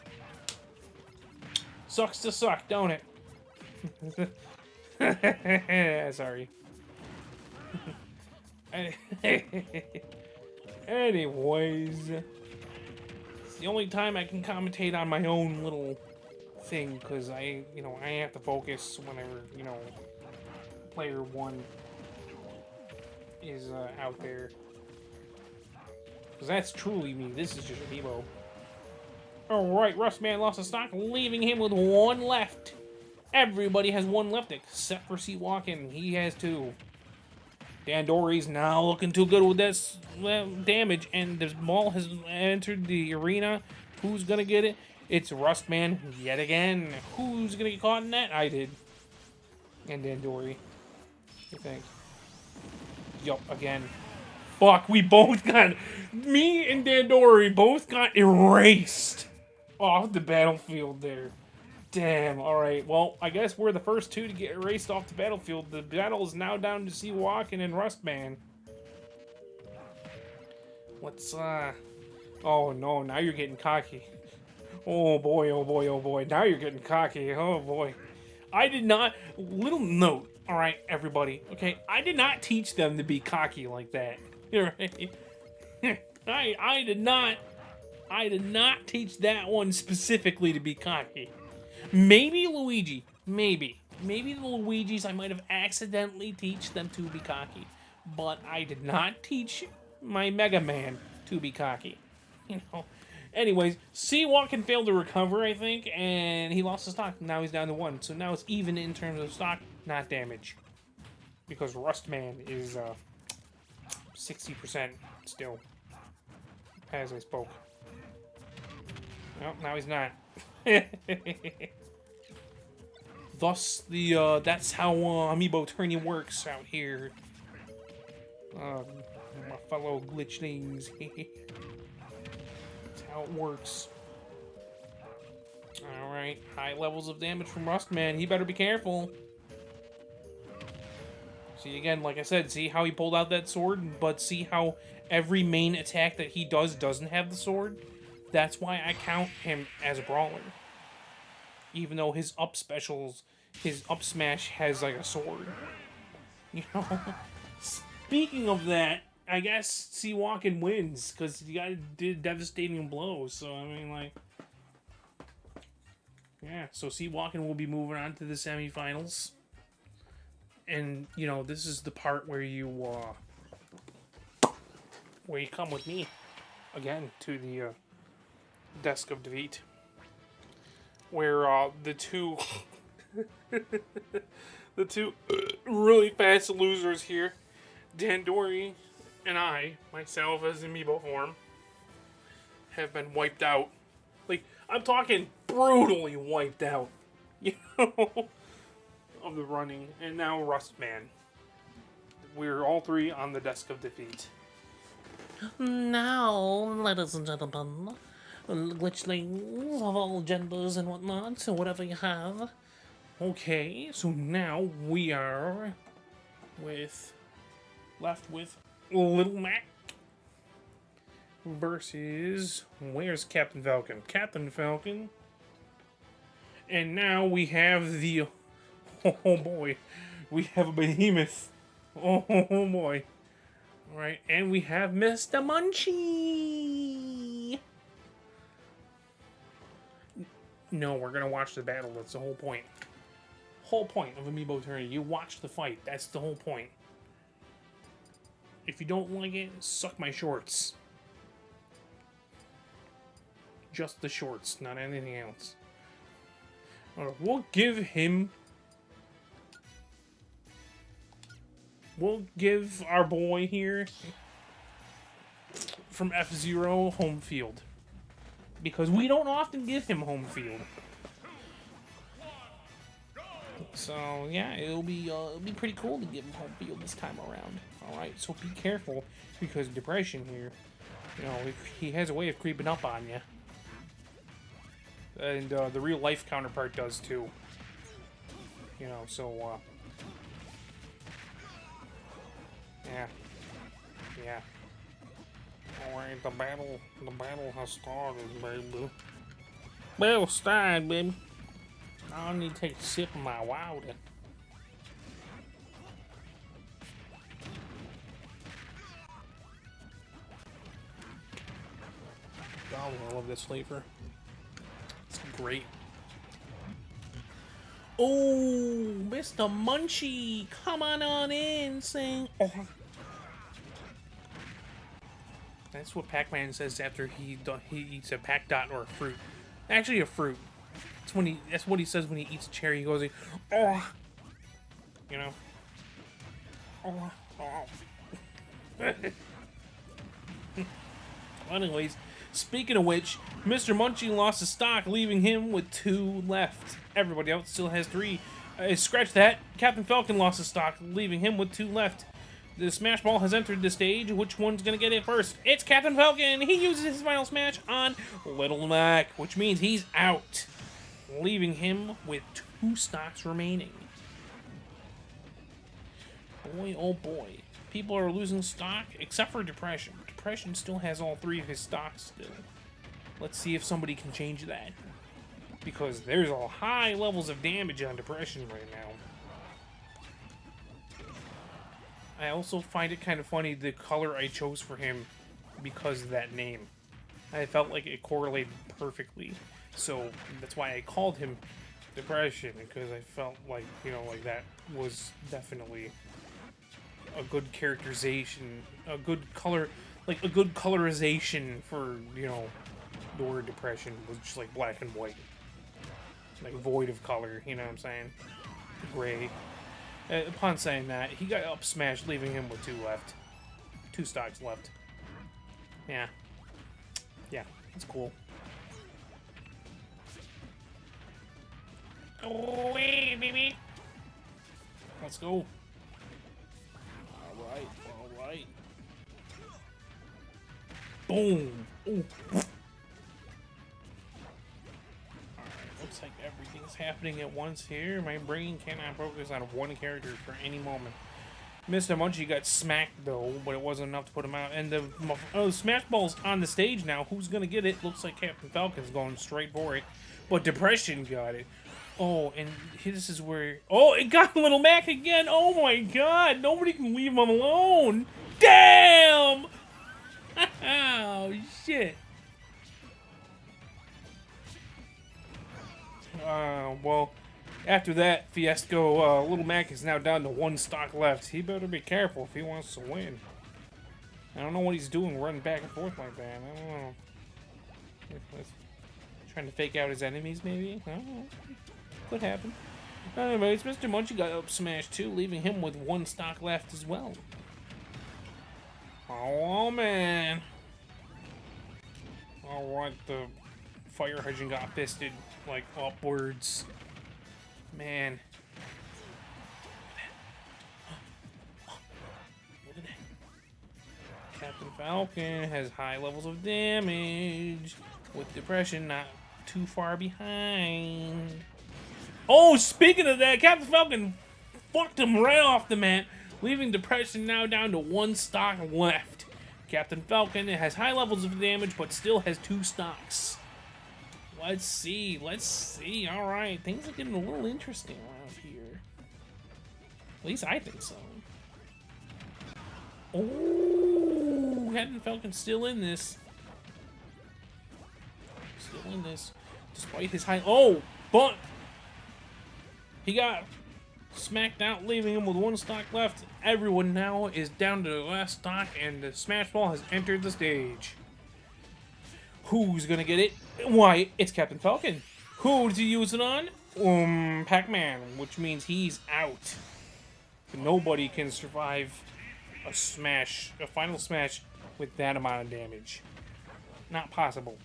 A: Sucks to suck, don't it? Sorry. Anyways, it's the only time I can commentate on my own little thing, because I have to focus whenever, player 1 is out there. Because that's truly me. This is just Amiibo. Alright, Rustman lost a stock, leaving him with 1 left. Everybody has 1 left except for Sea Walkin'. He has 2. Dandori's now looking too good with this damage, and the ball has entered the arena. Who's gonna get it? It's Rustman yet again. Who's gonna get caught in that? I did. And Dandori, I think. Yup, again. Fuck, we both got... Me and Dandori both got erased off the battlefield there. Damn, alright. Well, I guess we're the first 2 to get erased off the battlefield. The battle is now down to Sea Walkin' and Rustman. Let's, Oh, no, now you're getting cocky. Oh, boy, oh, boy, oh, boy. Now you're getting cocky. Oh, boy. I did not... Little note, alright, everybody. Okay, I did not teach them to be cocky like that. Right? I did not teach that one specifically to be cocky. Maybe Luigi. Maybe the Luigis I might have accidentally teach them to be cocky. But I did not teach my Mega Man to be cocky. Anyways, Sea Walkin' failed to recover, I think, and he lost his stock. Now he's down to 1. So now it's even in terms of stock, not damage. Because Rustman is 60% still. As I spoke. Well, now he's not. Thus, that's how Amiibo Tourney works out here. My fellow glitchlings. That's how it works. Alright, high levels of damage from Rustman. He better be careful. See, again, like I said, see how he pulled out that sword? But see how every main attack that he does doesn't have the sword? That's why I count him as a brawler. Even though his up specials his up smash has like a sword. You know? Speaking of that, I guess Seawalken wins because the guy did devastating blows. So, I mean, like, yeah. So, Seawalken will be moving on to the semifinals. And, you know, this is the part where you come with me again to the desk of defeat. Where the two the two really fast losers here, Dandori and I, myself as Amiibo form, have been wiped out. Like, I'm talking brutally wiped out, you know, of the running. And now Rustman. We're all three on the desk of defeat.
B: Now, ladies and gentlemen, glitchlings of all genders and whatnot, so whatever you have.
A: Okay, so now we are left with Little Mac versus, where's Captain Falcon? Captain Falcon. And now we have the, oh boy, we have a behemoth. Oh boy. Alright, and we have Mr. Munchie. No, we're gonna watch the battle. That's the whole point. Whole point of Amiibo Tourney. You watch the fight. That's the whole point. If you don't like it, suck my shorts. Just the shorts, not anything else. We'll give our boy here from F-Zero home field. Because we don't often give him home field. So yeah, it'll be pretty cool to give him home field this time around. All right, so be careful because depression here, you know, he has a way of creeping up on you, and the real life counterpart does too. You know, so yeah. All right, the battle has started, baby. Battle started, baby. I need to take a sip of my water. Oh, I love this flavor. It's great. Oh, Mr. Munchie, come on in, sing. Oh. That's what Pac-Man says after he eats a Pac Dot or a fruit. Actually, a fruit. That's what he says when he eats a cherry. He goes, oh, you know, oh. Anyways, speaking of which, Mr. Munchie lost his stock, leaving him with 2 left. Everybody else still has 3. Scratch that. Captain Falcon lost his stock, leaving him with 2 left. The Smash Ball has entered the stage. Which one's gonna get it first? It's Captain Falcon. He uses his final smash on Little Mac, which means he's out, leaving him with 2 stocks remaining. Boy, oh boy. People are losing stock, except for Depression. Depression still has all 3 of his stocks still. Let's see if somebody can change that. Because there's all high levels of damage on Depression right now. I also find it kind of funny the color I chose for him because of that name. I felt like it correlated perfectly. So that's why I called him Depression, because I felt like, you know, like that was definitely a good characterization, a good color, like a good colorization for, you know, the word depression was just like black and white. Like void of color, you know what I'm saying? Gray. Upon saying that, he got up smashed, leaving him with 2 left. 2 stocks left. Yeah. Yeah, that's cool. Oh, hey, baby. Let's go. Alright. Boom. Ooh. Looks like everything's happening at once here. My brain cannot focus on one character for any moment. Mr. Munchie got smacked though, but it wasn't enough to put him out. And the Smash Ball's on the stage now. Who's gonna get it? Looks like Captain Falcon's going straight for it. But Depression got it. Oh, and this is where... Oh, it got Little Mac again! Oh my god! Nobody can leave him alone! Damn! Oh, shit. Well, after that fiasco, Little Mac is now down to 1 stock left. He better be careful if he wants to win. I don't know what he's doing running back and forth like that. I don't know. Trying to fake out his enemies, maybe? I don't know. Could happen. Anyways, Mr. Munchie got up smashed too, leaving him with 1 stock left as well. Oh, man. Alright, the fire hydrant got fisted, like, upwards. Man. Look at that. Captain Falcon has high levels of damage, with depression not too far behind. Oh, speaking of that, Captain Falcon fucked him right off the mat, leaving depression now down to 1 stock left. Captain Falcon has high levels of damage, but still has 2 stocks. Let's see. All right, things are getting a little interesting around here. At least I think so. Oh, Captain Falcon's still in this. Despite his high... Oh, but he got smacked out, leaving him with 1 stock left. Everyone now is down to the last stock, and the Smash Ball has entered the stage. Who's gonna get it? Why, it's Captain Falcon. Who does he use it on? Pac-Man, which means he's out. Nobody can survive a final smash with that amount of damage. Not possible.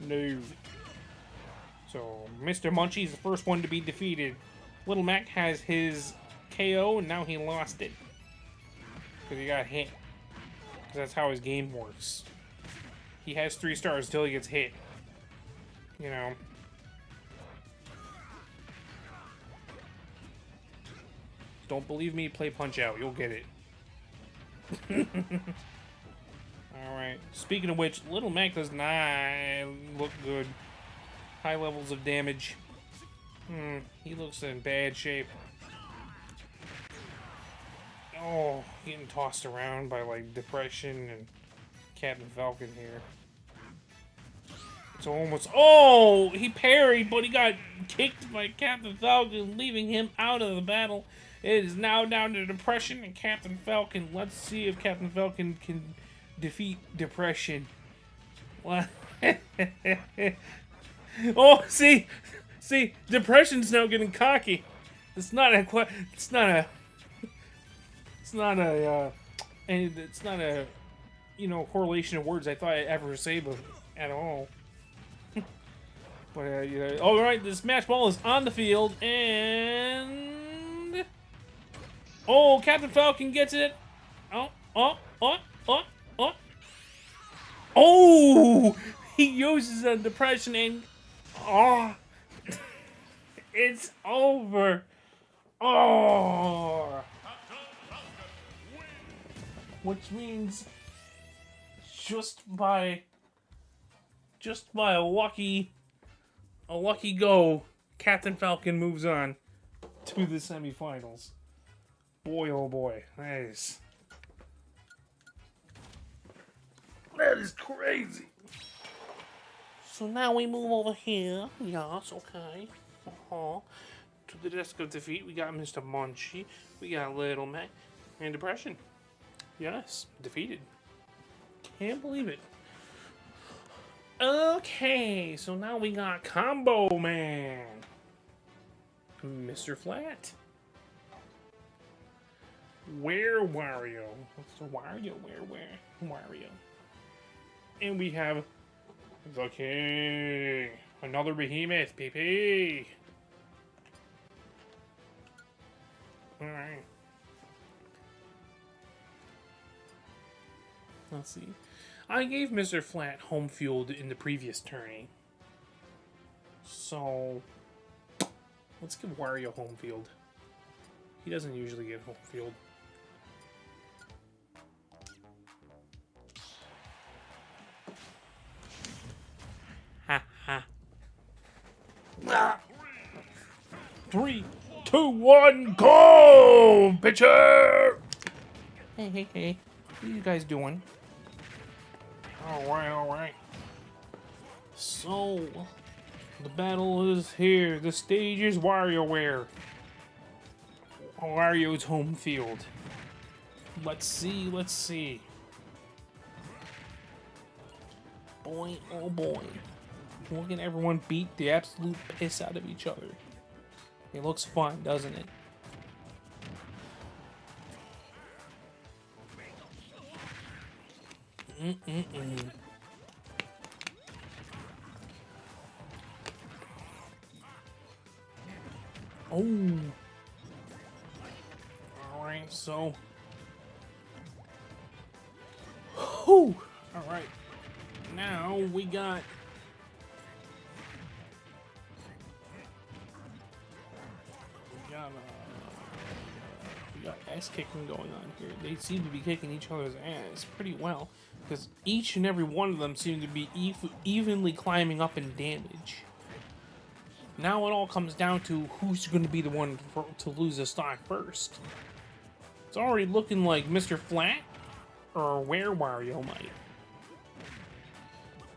A: No. So, Mr. Munchie's the first one to be defeated. Little Mac has his KO, and now he lost it. Because he got hit. Because that's how his game works. He has 3 stars until he gets hit. You know. Don't believe me? Play Punch-Out. You'll get it. Alright. Speaking of which, Little Mac does not look good. High levels of damage. He looks in bad shape. Oh, getting tossed around by, like, depression and Captain Falcon here. It's almost... Oh! He parried, but he got kicked by Captain Falcon, leaving him out of the battle. It is now down to depression and Captain Falcon. Let's see if Captain Falcon can defeat depression. What? Oh, see, depression's now getting cocky. It's not a, you know, correlation of words I thought I'd ever say at all. But yeah. All right, the Smash Ball is on the field, and oh, Captain Falcon gets it. Oh, he uses a depression and it's over. Oh, which means just by a lucky go, Captain Falcon moves on to the semifinals. Boy, oh boy, that is crazy.
B: So now we move over here. Yes, okay.
A: To the desk of defeat, we got Mr. Munchie, we got Little Mac, and Depression. Yes, defeated. Can't believe it. Okay, so now we got Combo Man. Mr. Flat. Where Wario? What's the Wario? Where Wario? And we have the King. Another behemoth, PP. Alright. Let's see. I gave Mr. Flat home field in the previous tourney. So let's give Wario home field. He doesn't usually get home field. Ha ha. 3, 2, 1, go! Pitcher!
B: Hey. What are you guys doing?
A: Alright. So, the battle is here. The stage is WarioWare. Wario's home field. Let's see.
B: Boy, oh boy.
A: Look at everyone beat the absolute piss out of each other. It looks fun, doesn't it? Oh. Alright, so. Whew. Alright. Now we got. We got ass kicking going on here. They seem to be kicking each other's ass pretty well, because each and every one of them seem to be evenly climbing up in damage. Now it all comes down to who's going to be the one to lose a stock first. It's already looking like Mr. Flat or Where Wario might.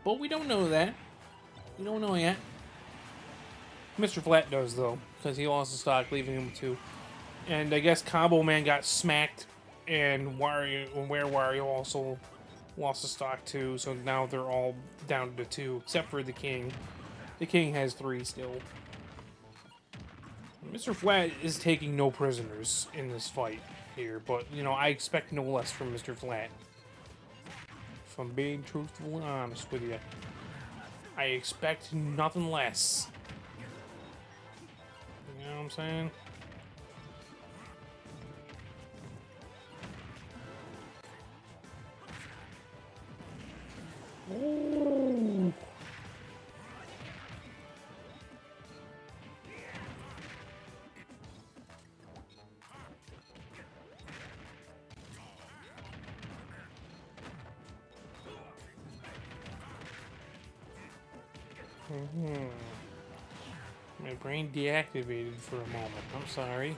A: But we don't know that. We don't know yet. Mr. Flat does, though, because he lost the stock, leaving him with 2. And I guess Combo Man got smacked, and Where Wario also lost the stock too, so now they're all down to 2, except for the King. The King has 3 still. Mr. Flat is taking no prisoners in this fight here, but, you know, I expect no less from Mr. Flat. If I'm being truthful and honest with you, I expect nothing less. You know what I'm saying? Ooh. My brain deactivated for a moment. I'm sorry.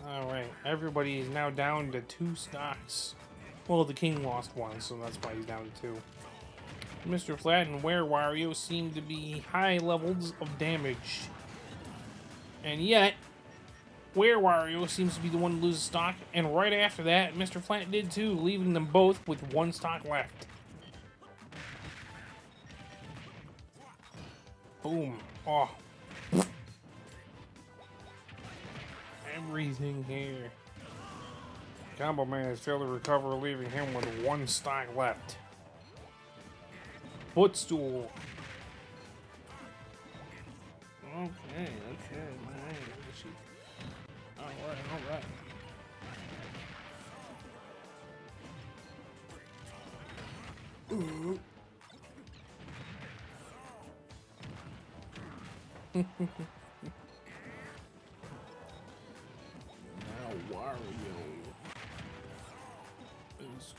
A: Alright, everybody is now down to 2 stocks. Well, the King lost 1, so that's why he's down to 2. Mr. Flat and Where Wario seem to be high levels of damage. And yet, Where Wario seems to be the one to lose a stock, and right after that, Mr. Flat did too, leaving them both with 1 stock left. Boom. Oh. Everything here. Combo Man has failed to recover, leaving him with 1 stock left. Footstool. Okay. Alright. Ooh. Now Wario is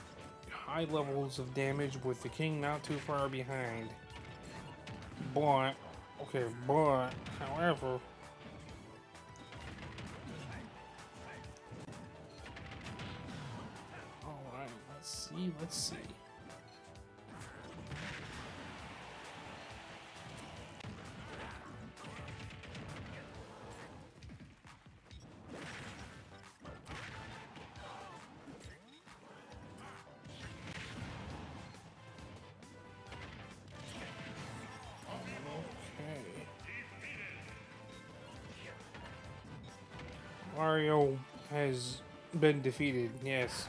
A: high levels of damage with the King not too far behind. But, however, alright, let's see. Mario has been defeated, yes.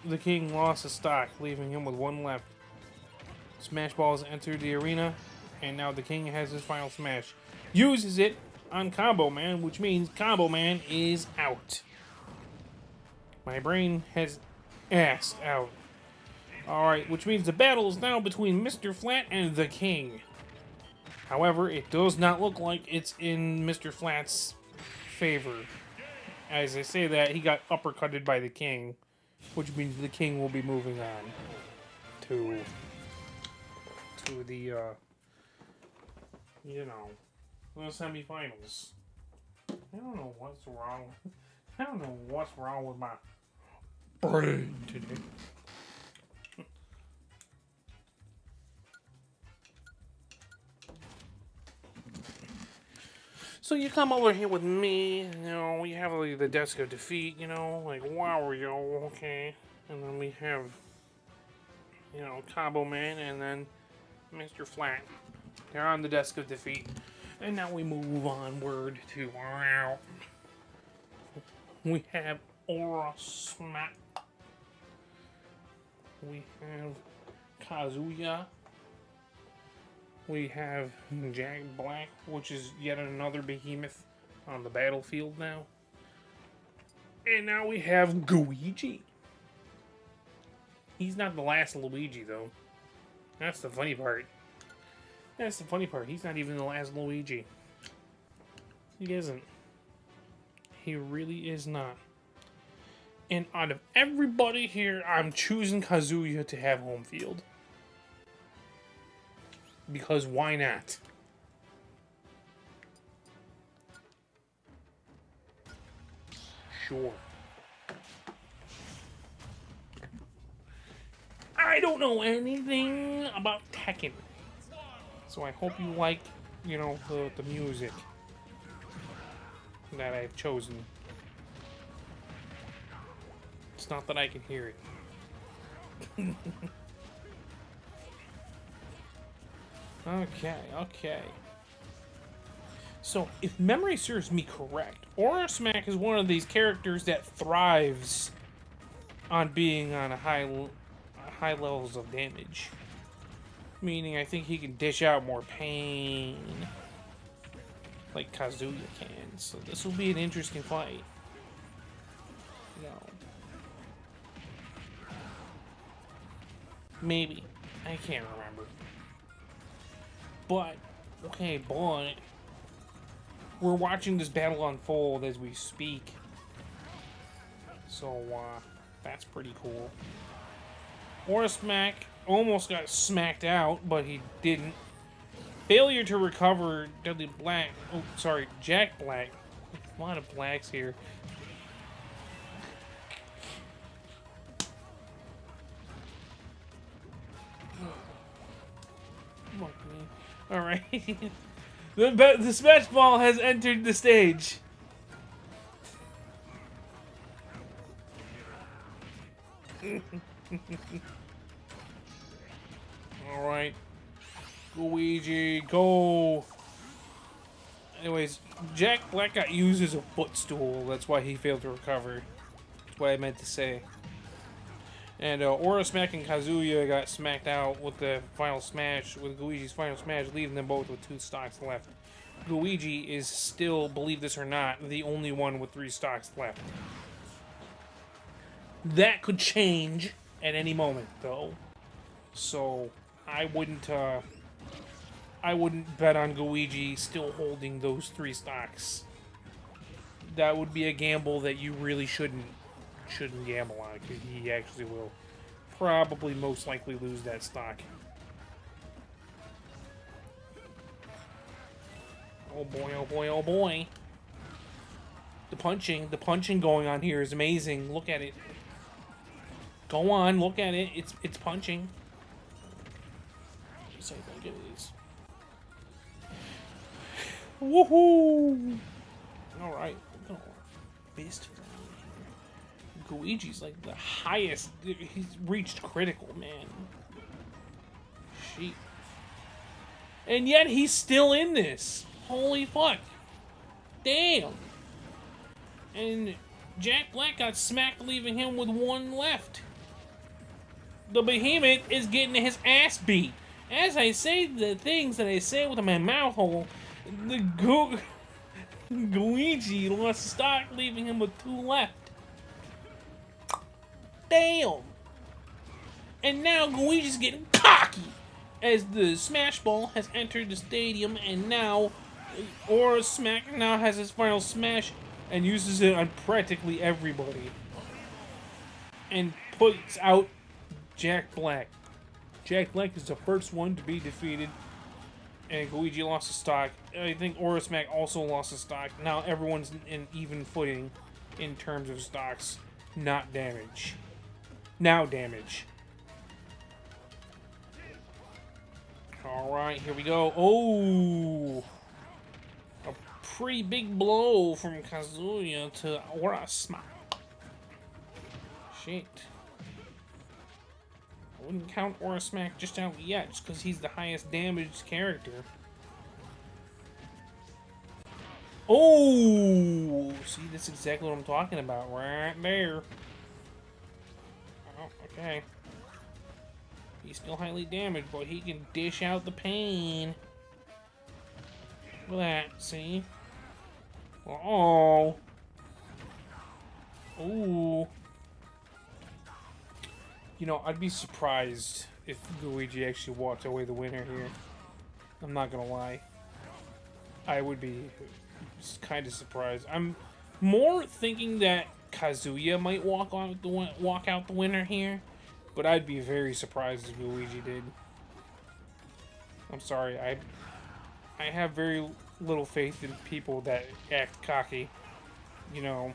A: The King lost a stock, leaving him with 1 left. Smash Balls entered the arena, and now the King has his final smash. Uses it on Combo Man, which means Combo Man is out. My brain has asked out. Alright, which means the battle is now between Mr. Flat and the King. However, it does not look like it's in Mr. Flat's favor. As I say that, he got uppercutted by the King, which means the King will be moving on to the you know, the semifinals. I don't know what's wrong. I don't know what's wrong with my brain today. So you come over here with me, you know, we have like, the desk of defeat, you know, like, wow, yo, okay. And then we have, you know, Combo Man and then Mr. Flat. They're on the desk of defeat. And now we move onward to we have Aura Smack. We have Kazuya. We have Jack Black, which is yet another behemoth on the battlefield now. And now we have Luigi. He's not the last Luigi, though. That's the funny part. That's the funny part. He's not even the last Luigi. He isn't. He really is not. And out of everybody here, I'm choosing Kazuya to have home field. Because why not? Sure. I don't know anything about Tekken. So I hope you like, you know, the music that I've chosen. It's not that I can hear it. Okay. So, if memory serves me correct, Aura Smack is one of these characters that thrives on being on high levels of damage. Meaning, I think he can dish out more pain, like Kazuya can. So this will be an interesting fight. No. Maybe. I can't remember. But, we're watching this battle unfold as we speak. So, that's pretty cool. Aura Smack almost got smacked out, but he didn't. Failure to recover Deadly Black. Oh, sorry, Jack Black. A lot of blacks here. Alright. The Smash Ball has entered the stage. Alright. Luigi, go. Anyways, Jack Black got used as a footstool. That's why he failed to recover. That's what I meant to say. And Aura Smack and Kazuya got smacked out with the final smash, with Luigi's final smash, leaving them both with 2 stocks left. Luigi is still, believe this or not, the only one with 3 stocks left. That could change at any moment, though. So I wouldn't bet on Luigi still holding those 3 stocks. That would be a gamble that you really shouldn't gamble on, because he actually will probably most likely lose that stock. Oh boy, oh boy, oh boy. The punching going on here is amazing. Look at it. Go on, look at it. It's punching. Just like look at these. Woohoo! Alright. Fist. Luigi's like the highest. He's reached critical, man. Sheep. And yet he's still in this. Holy fuck. Damn. And Jack Black got smacked, leaving him with 1 left. The behemoth is getting his ass beat. As I say the things that I say with my mouth hole, the Luigi lost stock, leaving him with 2 left. Damn! And now Luigi's getting cocky as the Smash Ball has entered the stadium, and now Aura Smack now has his final smash and uses it on practically everybody. And puts out Jack Black. Jack Black is the first one to be defeated. and Luigi lost his stock. I think Orosmack also lost his stock. Now everyone's in even footing in terms of stocks, not damage. Now damage. Alright, here we go. Oh! A pretty big blow from Kazuya to Orosmack. Shit. I wouldn't count Orosmack just out yet, just because he's the highest damaged character. Oh! See, that's exactly what I'm talking about, right there. Oh, okay. He's still highly damaged, but he can dish out the pain. Look at that, see? Oh. Ooh. You know, I'd be surprised if Luigi actually walked away the winner here. I'm not gonna lie. I would be kind of surprised. I'm more thinking that Kazuya might walk out the winner here, but I'd be very surprised if Luigi did. I'm sorry, I have very little faith in people that act cocky, you know.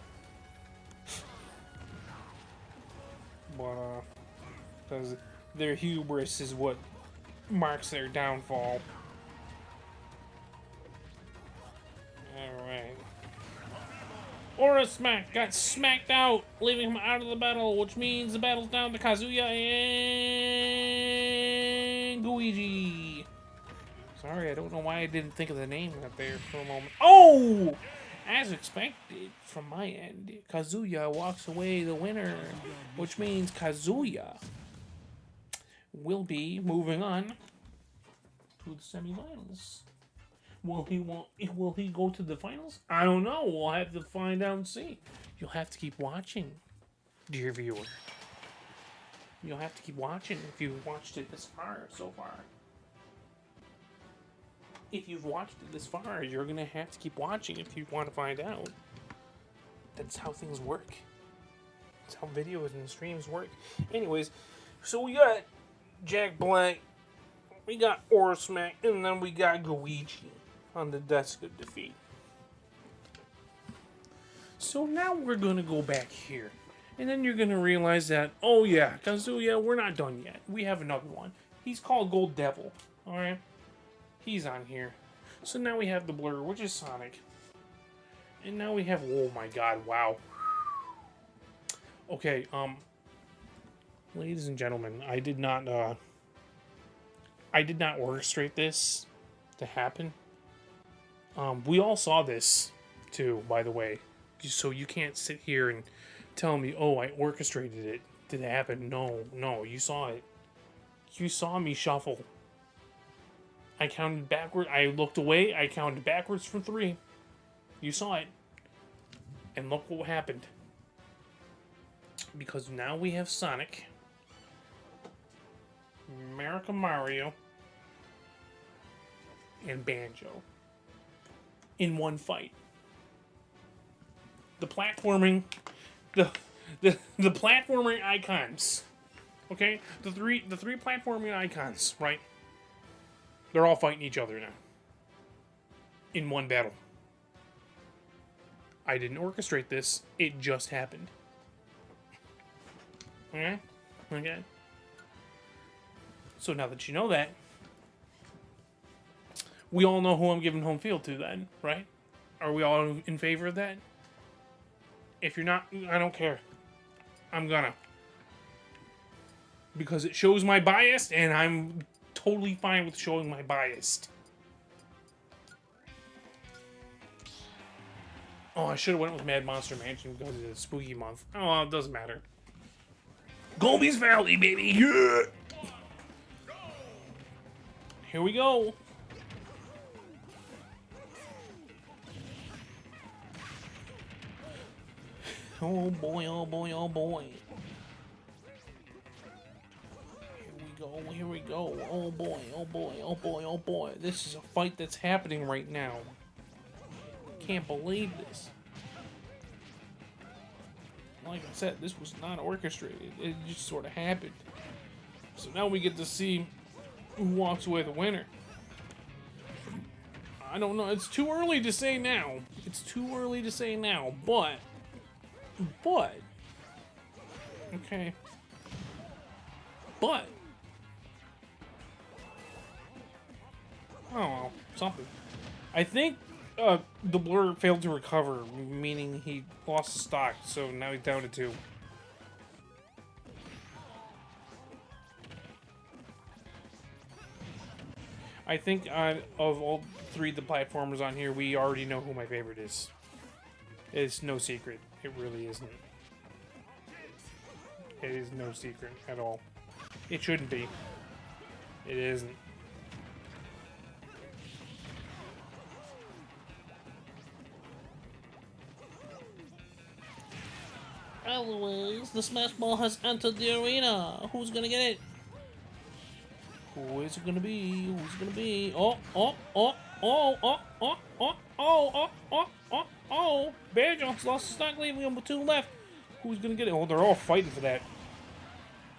A: But because their hubris is what marks their downfall. Alright. Orosmack got smacked out, leaving him out of the battle, which means the battle's down to Kazuya and Luigi. Sorry, I don't know why I didn't think of the name up there for a moment. Oh! As expected from my end, Kazuya walks away the winner, which means Kazuya will be moving on to the semifinals. Will he go to the finals? I don't know. We'll have to find out and see. You'll have to keep watching, dear viewer. You'll have to keep watching if you've watched it this far so far. If you've watched it this far, you're gonna have to keep watching if you want to find out. That's how things work. That's how videos and streams work. Anyways, so we got Jack Black, we got Orosmack, and then we got Luigi on the desk of defeat. So now we're gonna go back here. And then you're gonna realize that, oh yeah, Kazuya, we're not done yet. We have another one. He's called Gold Devil. Alright? He's on here. So now we have the Blur, which is Sonic. And now we have, oh my god, wow. Okay, ladies and gentlemen, I did not orchestrate this to happen. We all saw this, too, by the way. So you can't sit here and tell me, oh, I orchestrated it to happen. No, you saw it. You saw me shuffle. I counted backward. I looked away. I counted backwards from 3. You saw it. And look what happened. Because now we have Sonic, America Mario, and Banjo in one fight. The platforming, the platforming icons. Okay, the three platforming icons, right? They're all fighting each other now. In one battle. I didn't orchestrate this. It just happened. Okay? Okay? So now that you know that, we all know who I'm giving home field to then, right? Are we all in favor of that? If you're not, I don't care. I'm gonna. Because it shows my bias, and I'm totally fine with showing my bias. Oh, I should have went with Mad Monster Mansion because it's a spooky month. Oh, it doesn't matter. Goldie's Valley, baby! Yeah! Here we go. Oh boy, oh boy, oh boy. Here we go. Oh boy, oh boy, oh boy, oh boy. This is a fight that's happening right now. Can't believe this. Like I said, this was not orchestrated. It just sort of happened. So now we get to see who walks away the winner. I don't know. It's too early to say now. It's too early to say now, but... Okay. But... Oh, well, something. I think the blur failed to recover, meaning he lost the stock, so now he's down to 2. I think of all 3 of the platformers on here, we already know who my favorite is. It's no secret. It really isn't. It is no secret at all. It shouldn't be. It isn't.
B: Anyways, the Smash Ball has entered the arena. Who's gonna get it? Who is it gonna be? Who's it gonna be? Oh, oh, oh, oh, oh, oh, oh, oh, oh, oh, oh. Banjo's lost the stock, leaving him with 2 left. Who's gonna get it? Oh, they're all fighting for that.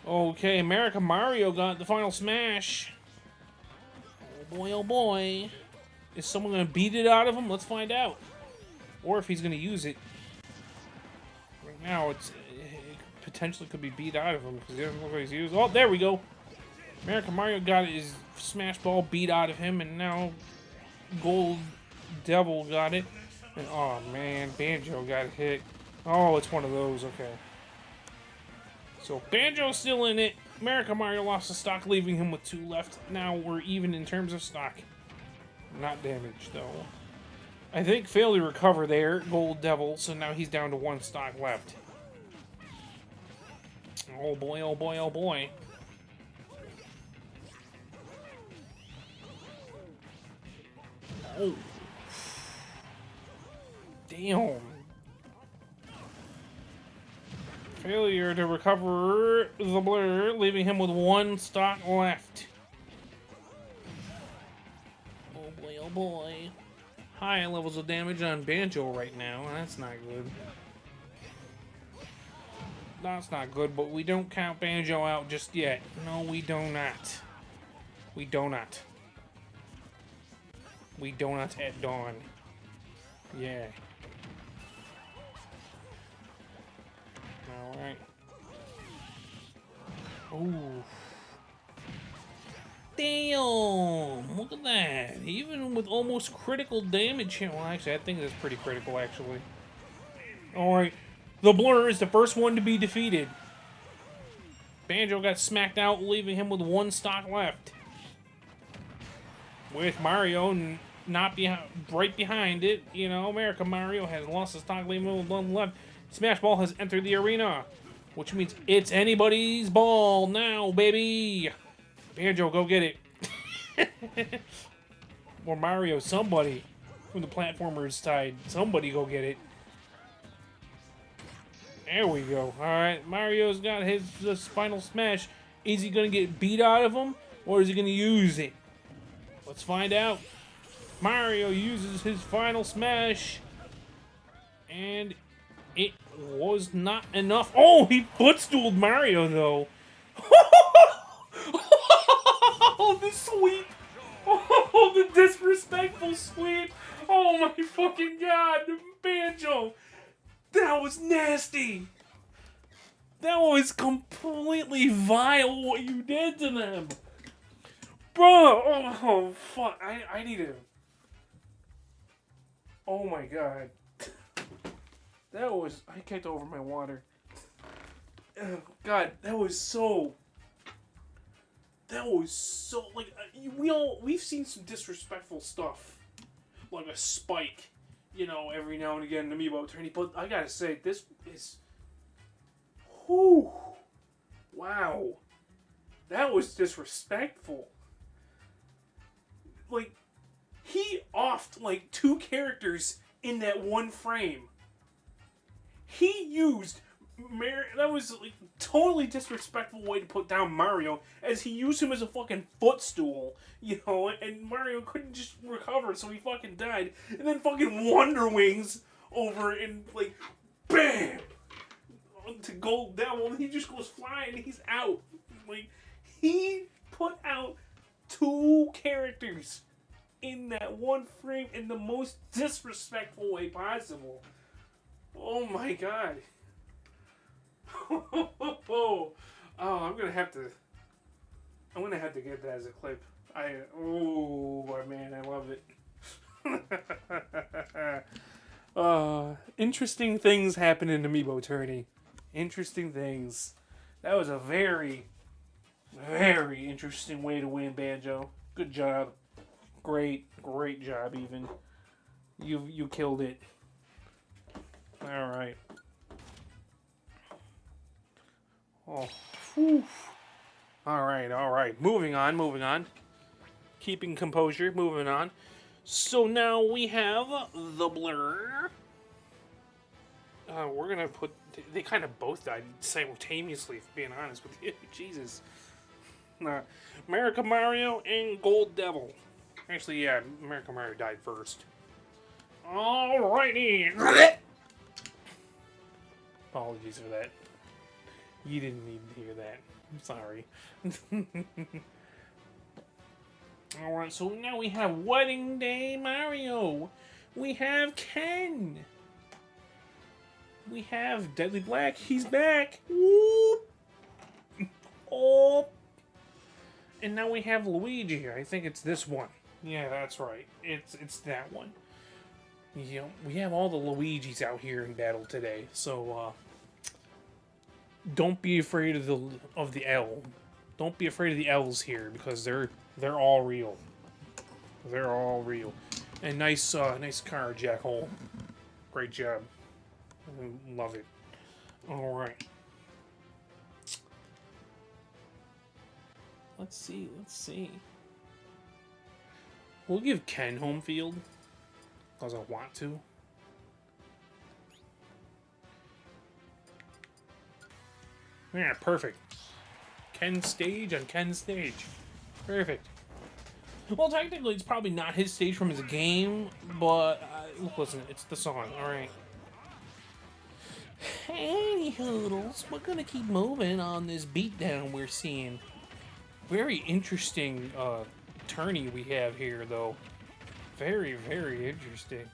B: Okay, America Mario got the final smash. Oh boy, oh boy. Is someone gonna beat it out of him? Let's find out. Or if he's gonna use it. Right now, it potentially could be beat out of him because he doesn't look like he's used. Oh, there we go. America Mario got his Smash Ball beat out of him, and now Gold Devil got it. And oh man, Banjo got hit. Oh, it's one of those. Okay. So Banjo's still in it. America Mario lost the stock, leaving him with 2 left. Now we're even in terms of stock. Not damaged though. I think failed to recover there, Gold Devil, so now he's down to 1 stock left. Oh boy, oh boy, oh boy. Oh. Damn. Failure to recover the blur, leaving him with 1 stock left. Oh boy, oh boy.
A: High levels of damage on Banjo right now. That's not good. That's not good, but we don't count Banjo out just yet. No, we do not. We do not. We do not at dawn. Yeah. Alright. Ooh.
B: Damn! Look at that. Even with almost critical damage here.
A: Well, actually, I think that's pretty critical, actually. Alright. The Blur is the first one to be defeated. Banjo got smacked out, leaving him with 1 stock left. With Mario not right behind it, you know, America Mario has lost his stock, leaving him with 1 left. Smash Ball has entered the arena, which means it's anybody's ball now, baby. Banjo, go get it. Or Mario, somebody from the platformers side, somebody go get it. There we go. Alright, Mario's got his final smash. Is he going to get beat out of him, or is he going to use it? Let's find out. Mario uses his final smash, and it was not enough. Oh, he footstooled Mario, though. Oh, the sweep. Oh, the disrespectful sweep. Oh, my fucking God. Banjo. That was nasty. That was completely vile what you did to them. Bro, oh fuck, I need to... Oh my God. That was... I kicked over my water. Oh, God, that was so... Like, we've seen some disrespectful stuff. Like a spike. You know, every now and again in Amiibo Tourney, but I gotta say, this is... Whew. Wow. That was disrespectful. Like, he offed, like, 2 characters in that 1 frame. He used... that was, like, totally disrespectful way to put down Mario, as he used him as a fucking footstool, you know, and Mario couldn't just recover, so he fucking died. And then fucking Wonder Wings over and, like, BAM! To Gold Devil, and he just goes flying, and he's out. Like, he put out 2 characters in that one frame in the most disrespectful way possible. Oh my god. Oh, I'm gonna have to get that as a clip. Man, I love it. Interesting things happen in Amiibo Tourney. Interesting things. That was a very, very interesting way to win, Banjo. Good job. Great job, even. You killed it. All right. Oh, whew. All right. Moving on. Keeping composure. Moving on. So now we have the blur. We're gonna put. They kind of both died simultaneously. Being honest with you, Jesus. America Mario and Gold Devil. Actually, yeah, America Mario died first. Alrighty. Apologies for that. You didn't need to hear that. I'm sorry. Alright, so now we have Wedding Day Mario. We have Ken. We have Deadly Black. He's back. Whoop. Oh. And now we have Luigi. I think it's this one. Yeah, that's right. It's that one. You know, we have all the Luigis out here in battle today. So don't be afraid of the L. Don't be afraid of the L's here because they're all real. They're all real. And nice car, Jack Hole. Great job. Love it. All right. Let's see. We'll give Ken home field because I want to. Yeah, perfect. Ken stage on Ken stage. Perfect. Well, technically, it's probably not his stage from his game, but listen, it's the song. All right. Hey, Hoodles, we're gonna keep moving on this beatdown we're seeing. Very interesting tourney we have here, though. Very, very interesting.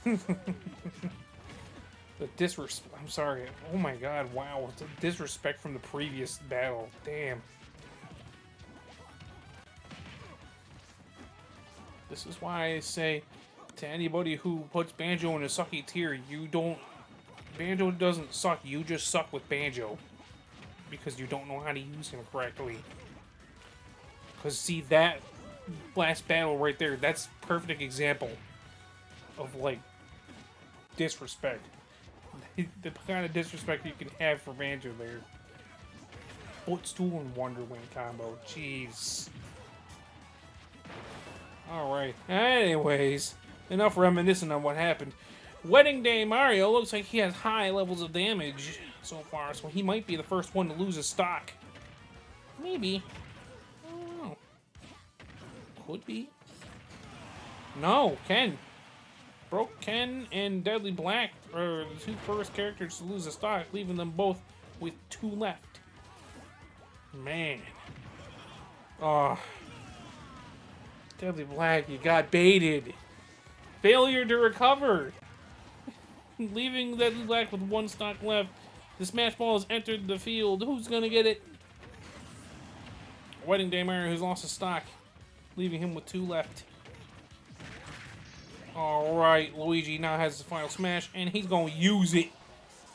A: The disrespect. I'm sorry. Oh my god, wow. The disrespect from the previous battle. Damn. This is why I say to anybody who puts Banjo in a sucky tier, Banjo doesn't suck, you just suck with Banjo. Because you don't know how to use him correctly. Because see, that last battle right there, that's a perfect example of, like, disrespect. The kind of disrespect you can have for Banjo there. Footstool and Wonder Wing combo, jeez. Alright, anyways, enough reminiscing on what happened. Wedding Day Mario looks like he has high levels of damage so far, so he might be the first one to lose his stock. Maybe. I don't know. Could be. No, Ken. Broke Ken and Deadly Black are the two first characters to lose a stock, leaving them both with 2 left. Man. Deadly Black, you got baited. Failure to recover. Leaving Deadly Black with 1 stock left. The Smash Ball has entered the field. Who's gonna get it? Wedding Day Mario, who's lost his stock, leaving him with 2 left. Alright, Luigi now has the final smash, and he's gonna use it.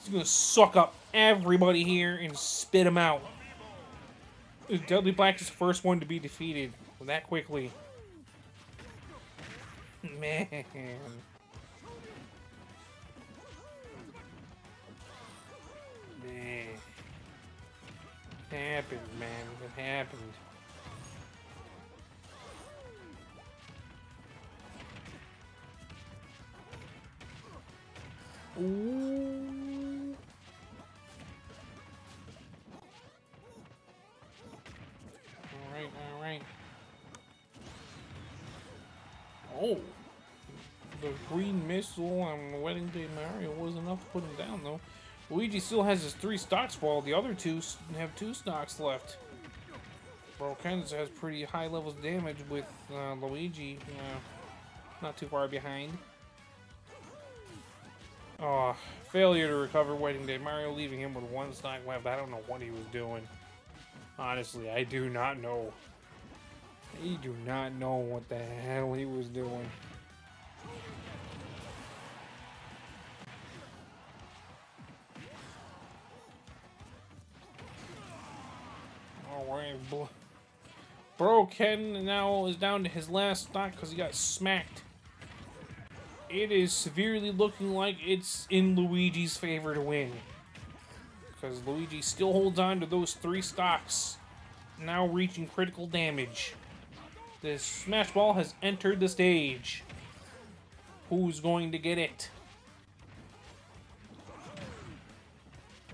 A: He's gonna suck up everybody here and spit him out. Deadly Black is the first one to be defeated that quickly. Man. It happened, man. It happened. Ooh. Alright. Oh. The green missile on Wedding Day Mario wasn't enough to put him down, though. Luigi still has his 3 stocks, while the other 2 have 2 stocks left.
B: Bro, Kansas has pretty high levels of damage with Luigi. Not too far behind. Oh, failure to recover Wedding Day. Mario leaving him with one stock left. I don't know what he was doing. Honestly, I do not know. I do not know what the hell he was doing. Alright, Bro Ken now is down to his last stock because he got smacked. It is severely looking like it's in Luigi's favor to win. Because Luigi still holds on to those 3 stocks. Now reaching critical damage. The Smash Ball has entered the stage. Who's going to get it?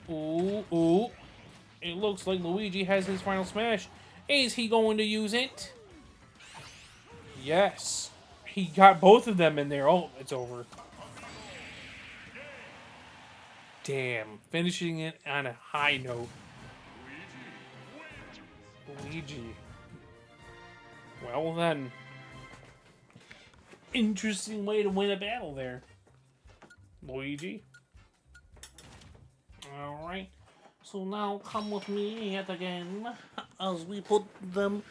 B: Ooh, ooh. It looks like Luigi has his final smash. Is he going to use it? Yes. He got both of them in there. Oh, it's over. Damn. Finishing it on a high note. Luigi. Well then. Interesting way to win a battle there. Luigi. Alright. So now come with me yet again as we put them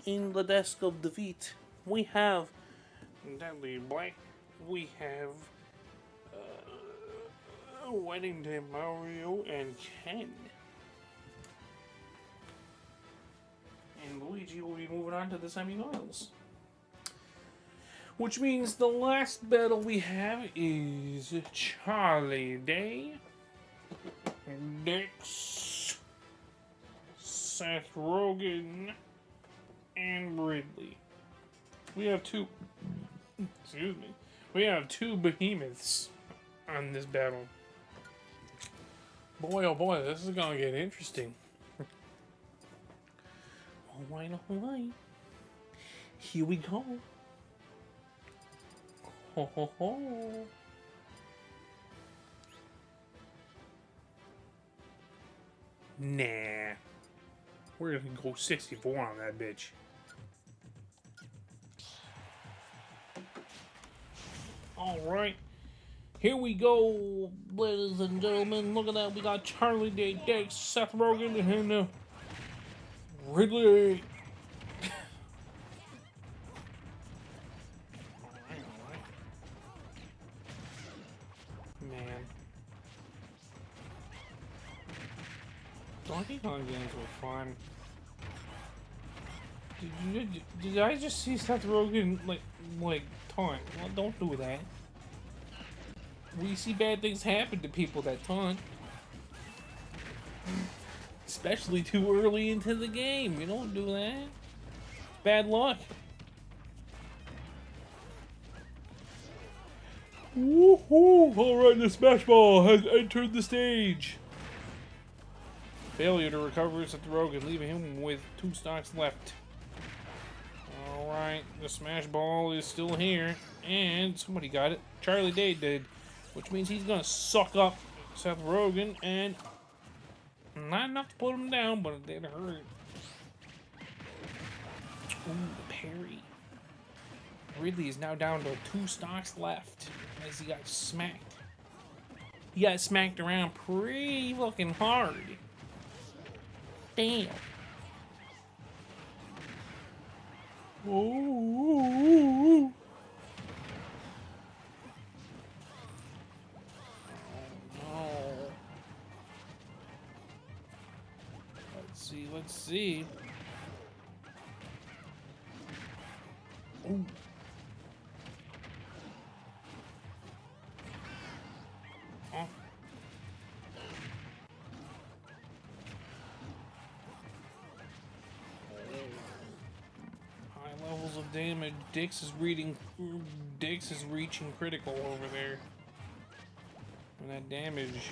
B: in the desk of defeat. We have Deadly Black. We have Wedding Day Mario and Ken. And Luigi will be moving on to the semifinals. Which means the last battle we have is Charlie Day, Dix, Seth Rogen, and Ridley. We have two behemoths on this battle. Boy, oh boy, this is gonna get interesting. Alright, alright. Here we go. Ho ho ho. Nah. We're gonna go 64 on that bitch. Alright. Here we go, ladies and gentlemen. Look at that. We got Charlie Day, Dex, Seth Rogen, and Ridley. Alright. Man. Donkey Kong games were fun. Did I just see Seth Rogen like taunt? Well, don't do that. We see bad things happen to people that taunt. Especially too early into the game. You don't do that. It's bad luck. Woohoo! Alright, the Smash Ball has entered the stage. Failure to recover Seth Rogen, leaving him with 2 stocks left. Alright, the Smash Ball is still here. And somebody got it. Charlie Day did. Which means he's gonna suck up Seth Rogen, and not enough to put him down, but it did hurt. Ooh, the parry. Ridley is now down to 2 stocks left as he got smacked. He got smacked around pretty fucking hard. Damn. Ooh. Let's see. Ooh. Oh. High levels of damage. Dix is reaching critical over there. And that damage.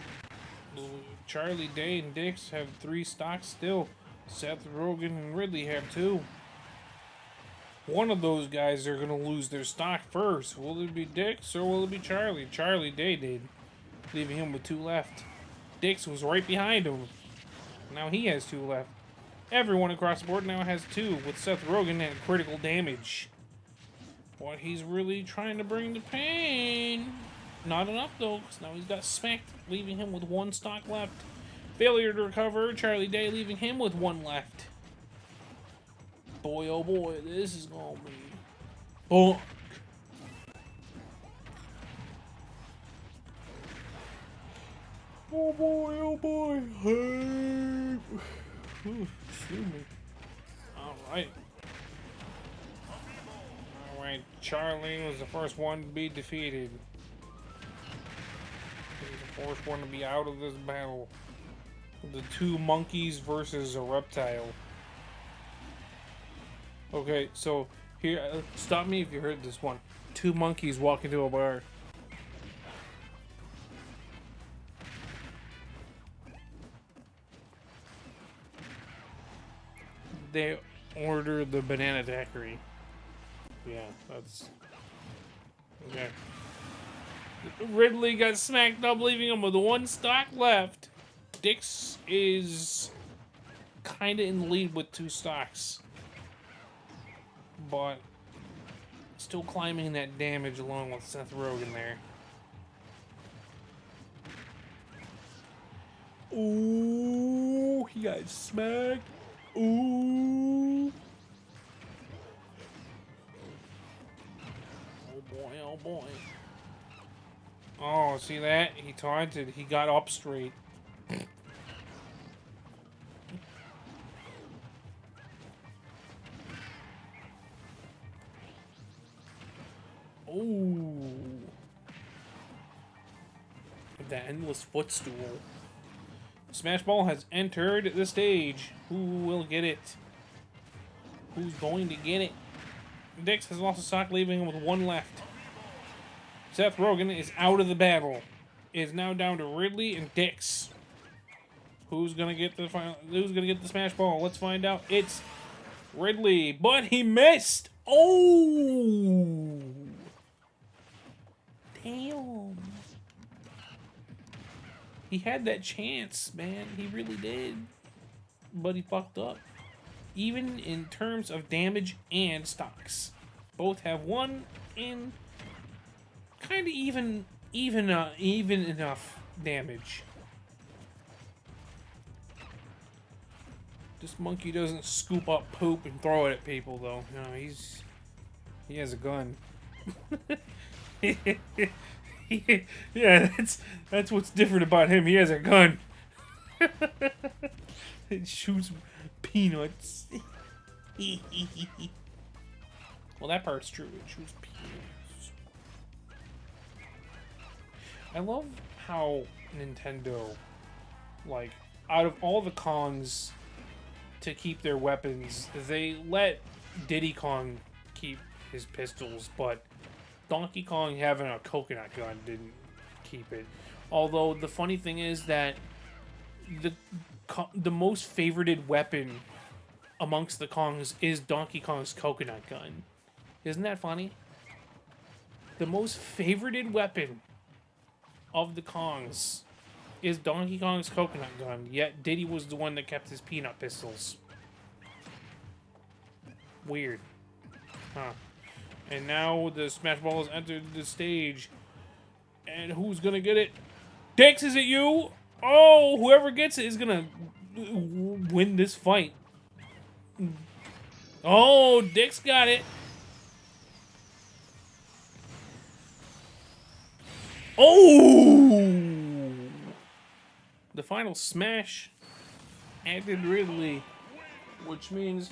B: Charlie Day and Dix have 3 stocks still. Seth Rogen and Ridley have 2. One of those guys are going to lose their stock first. Will it be Dix or will it be Charlie? Charlie Day did, leaving him with 2 left. Dix was right behind him. Now he has 2 left. Everyone across the board now has 2, with Seth Rogen at critical damage. What he's really trying to bring to pain. Not enough though, because now he's got smacked, leaving him with 1 stock left. Failure to recover, Charlie Day leaving him with 1 left. Boy, oh boy, this is gonna be bunk. Oh boy, oh boy. Hey. Ooh, excuse me. Alright. Alright, Charlie was the first one to be defeated. He's the first one to be out of this battle. The 2 monkeys versus a reptile. Okay, so here, stop me if you heard this one. 2 monkeys walk into a bar. They order the banana daiquiri. Yeah, that's... Okay. Ridley got smacked up, leaving him with 1 stock left. Dix is kind of in the lead with 2 stocks. But still climbing that damage along with Seth Rogen there. Ooh, he got smacked. Ooh. Oh boy, oh boy. Oh, see that? He taunted. He got up straight. Ooh. The endless footstool. Smash Ball has entered the stage. Who will get it? Who's going to get it? Dix has lost a stock, leaving him with 1 left. Seth Rogen is out of the battle. It is now down to Ridley and Dix. Who's gonna get the final? Who's gonna get the Smash Ball? Let's find out. It's Ridley, but he missed. Oh, damn! He had that chance, man. He really did, but he fucked up. Even in terms of damage and stocks, both have 1 in kind of even enough damage. This monkey doesn't scoop up poop and throw it at people, though. No, he has a gun. Yeah, that's what's different about him. He has a gun. It shoots peanuts. Well, that part's true. It shoots peanuts. I love how Nintendo, like, out of all the Kongs to keep their weapons, they let Diddy Kong keep his pistols, but Donkey Kong having a coconut gun didn't keep it. Although the funny thing is that the most favorited weapon amongst the Kongs is Donkey Kong's coconut gun. Isn't that funny? The most favorited weapon of the Kongs is Donkey Kong's coconut gun, yet Diddy was the one that kept his peanut pistols. Weird. Huh. And now the Smash Ball has entered the stage. And who's gonna get it? Dix, is it you? Oh, whoever gets it is gonna win this fight. Oh, Dix got it. Oh! The final smash added Ridley, which means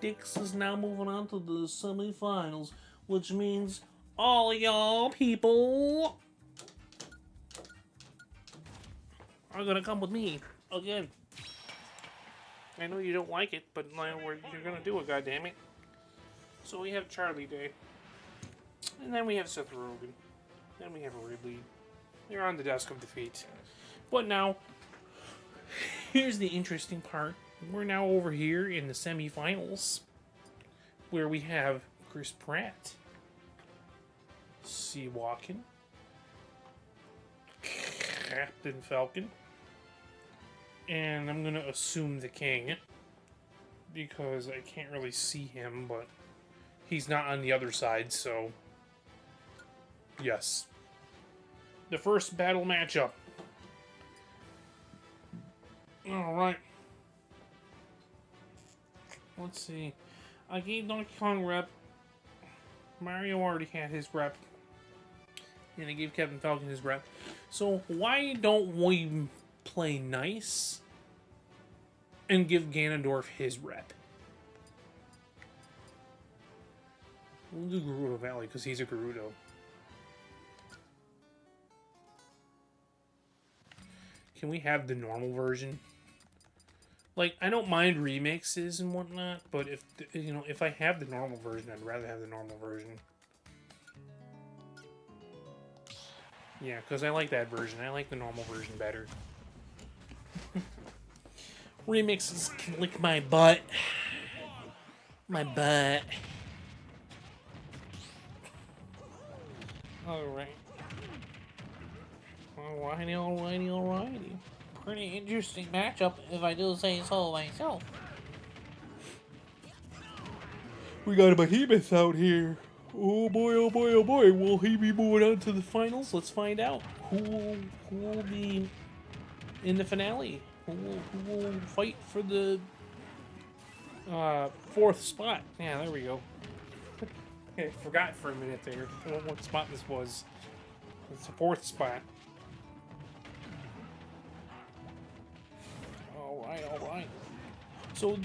B: Dix is now moving on to the semifinals, which means all y'all people are gonna come with me again. I know you don't like it, but you're gonna do it, goddammit. So we have Charlie Day, and then we have Seth Rogen, then we have Ridley. They're on the desk of defeat. But now, here's the interesting part. We're now over here in the semifinals, where we have Chris Pratt, C. Walken, Captain Falcon,
A: And I'm gonna assume the king, because I can't really see him, but he's not on the other side, so yes. The first battle matchup. Alright. Let's see. I gave Donkey Kong rep. Mario already had his rep. And I gave Captain Falcon his rep. So why don't we play nice and give Ganondorf his rep? We'll do Gerudo Valley because he's a Gerudo. Can we have the normal version? Like, I don't mind remixes and whatnot, but if I have the normal version, I'd rather have the normal version. Yeah, because I like that version. I like the normal version better. Remixes can lick my butt. My butt. Alright. Alrighty.
B: Pretty interesting matchup, if I do say so myself.
A: We got a behemoth out here. Oh boy, oh boy, oh boy. Will he be moving on to the finals? Let's find out. Who will be in the finale? Who will fight for the fourth spot? Yeah, there we go. Okay, forgot for a minute there what spot this was. It's the fourth spot. Alright. So,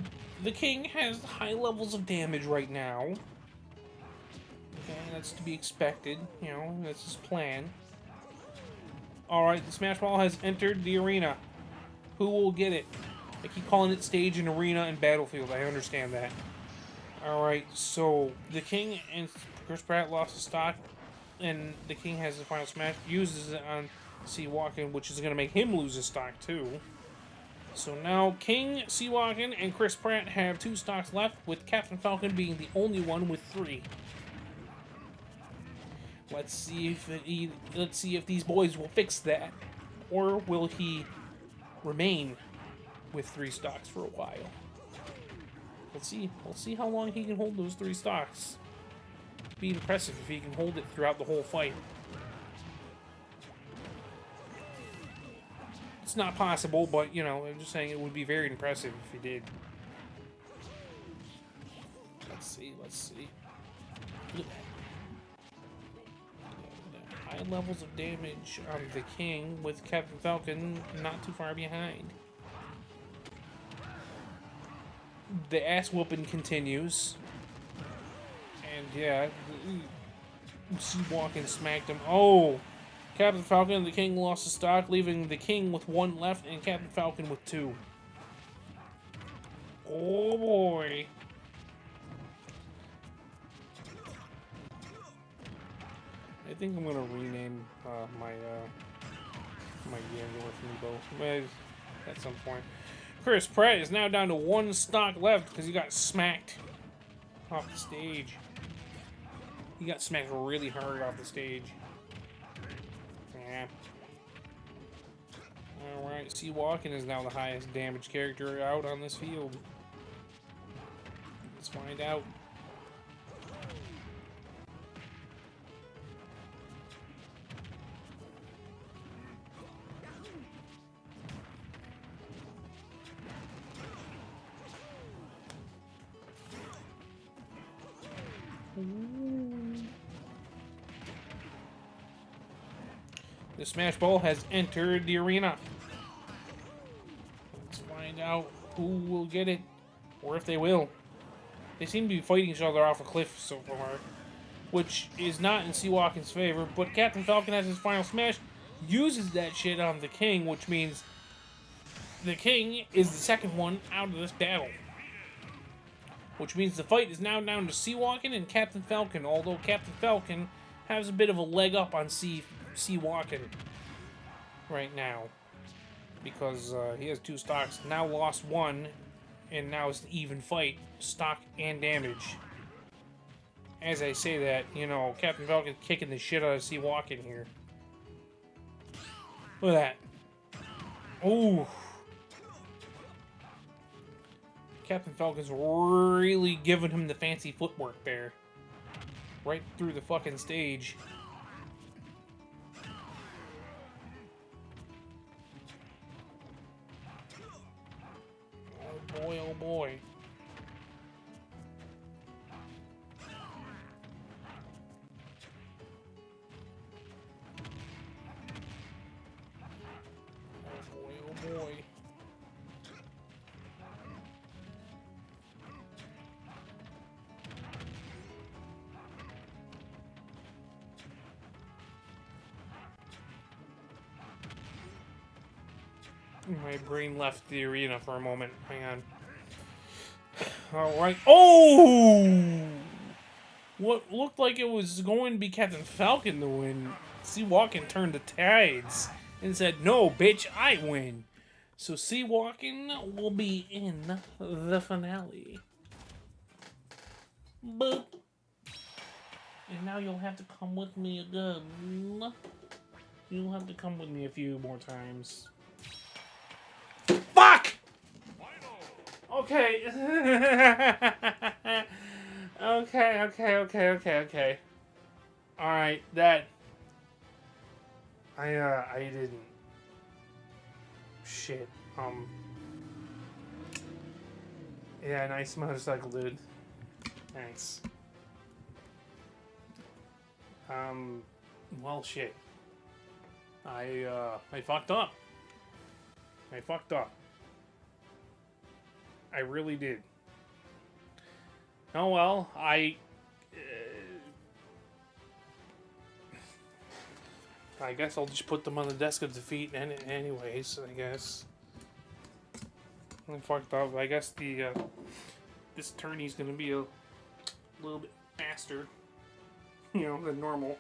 A: the king has high levels of damage right now. Okay, that's to be expected. You know, that's his plan. Alright, the Smash Ball has entered the arena. Who will get it? I keep calling it stage and arena and battlefield. I understand that. Alright, so the king and Chris Pratt lost his stock, and the king has the final smash, uses it on Seawalken, which is going to make him lose his stock too. So now King, Seawalken, and Chris Pratt have 2 stocks left, with Captain Falcon being the only one with 3. Let's see if these boys will fix that, or will he remain with 3 stocks for a while. Let's see. We'll see how long he can hold those 3 stocks. Be impressive if he can hold it throughout the whole fight. It's not possible, but, you know, I'm just saying it would be very impressive if he did. Let's see. Look at that. High levels of damage on the king, with Captain Falcon not too far behind. The ass whooping continues. And yeah, Seawalken smacked him. Oh! Captain Falcon and the king lost the stock, leaving the king with 1 left and Captain Falcon with 2. Oh boy. I think I'm gonna rename my Ganondorf Amiibo at some point. Chris Pratt is now down to 1 stock left because he got smacked off the stage. He got smacked really hard off the stage. Yeah. Alright, Seawalken is now the highest damage character out on this field. Let's find out. The Smash Ball has entered the arena. Let's find out who will get it, or if they will. They seem to be fighting each other off a cliff so far, which is not in Seawalken's favor, but Captain Falcon has his final smash, uses that shit on the king, which means the king is the second one out of this battle. Which means the fight is now down to Seawalken and Captain Falcon, although Captain Falcon has a bit of a leg up on Seawalken right now, because he has 2 stocks, now lost 1, and now it's an even fight, stock and damage. As I say that, you know, Captain Falcon kicking the shit out of Seawalken here. Look at that. Ooh.
B: Captain Falcon's really giving him the fancy footwork there. Right through the fucking stage. Oh boy, oh boy. Oh boy. My brain left the arena for a moment. Hang on. Alright. Oh! What looked like it was going to be Captain Falcon to win. Seawalken turned the tides and said, "No, bitch, I win." So Seawalken will be in the finale. Boop. And now you'll have to come with me again. You'll have to come with me a few more times. Fuck! Okay. Okay. Alright, that... I didn't... Shit. Yeah, nice motorcycle, dude. Thanks. Well, shit. I fucked up. I fucked up. I really did. Oh well, I guess I'll just put them on the desk of defeat anyways, I guess. I fucked up. I guess the this tourney's gonna be a little bit faster, than normal.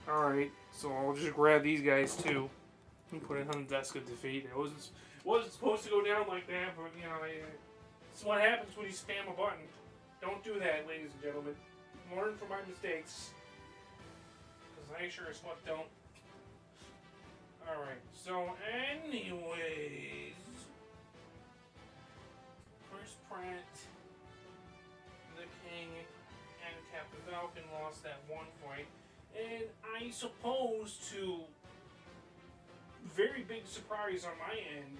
B: Alright, so I'll just grab these guys too and put it on the desk of defeat. It wasn't supposed to go down like that, but this is what happens when you spam a button. Don't do that, ladies and gentlemen. Learn from my mistakes. Because I sure as fuck don't. Alright, so anyways. Chris Pratt, the King, and Captain Falcon lost that one fight. And I suppose to very big surprise on my end,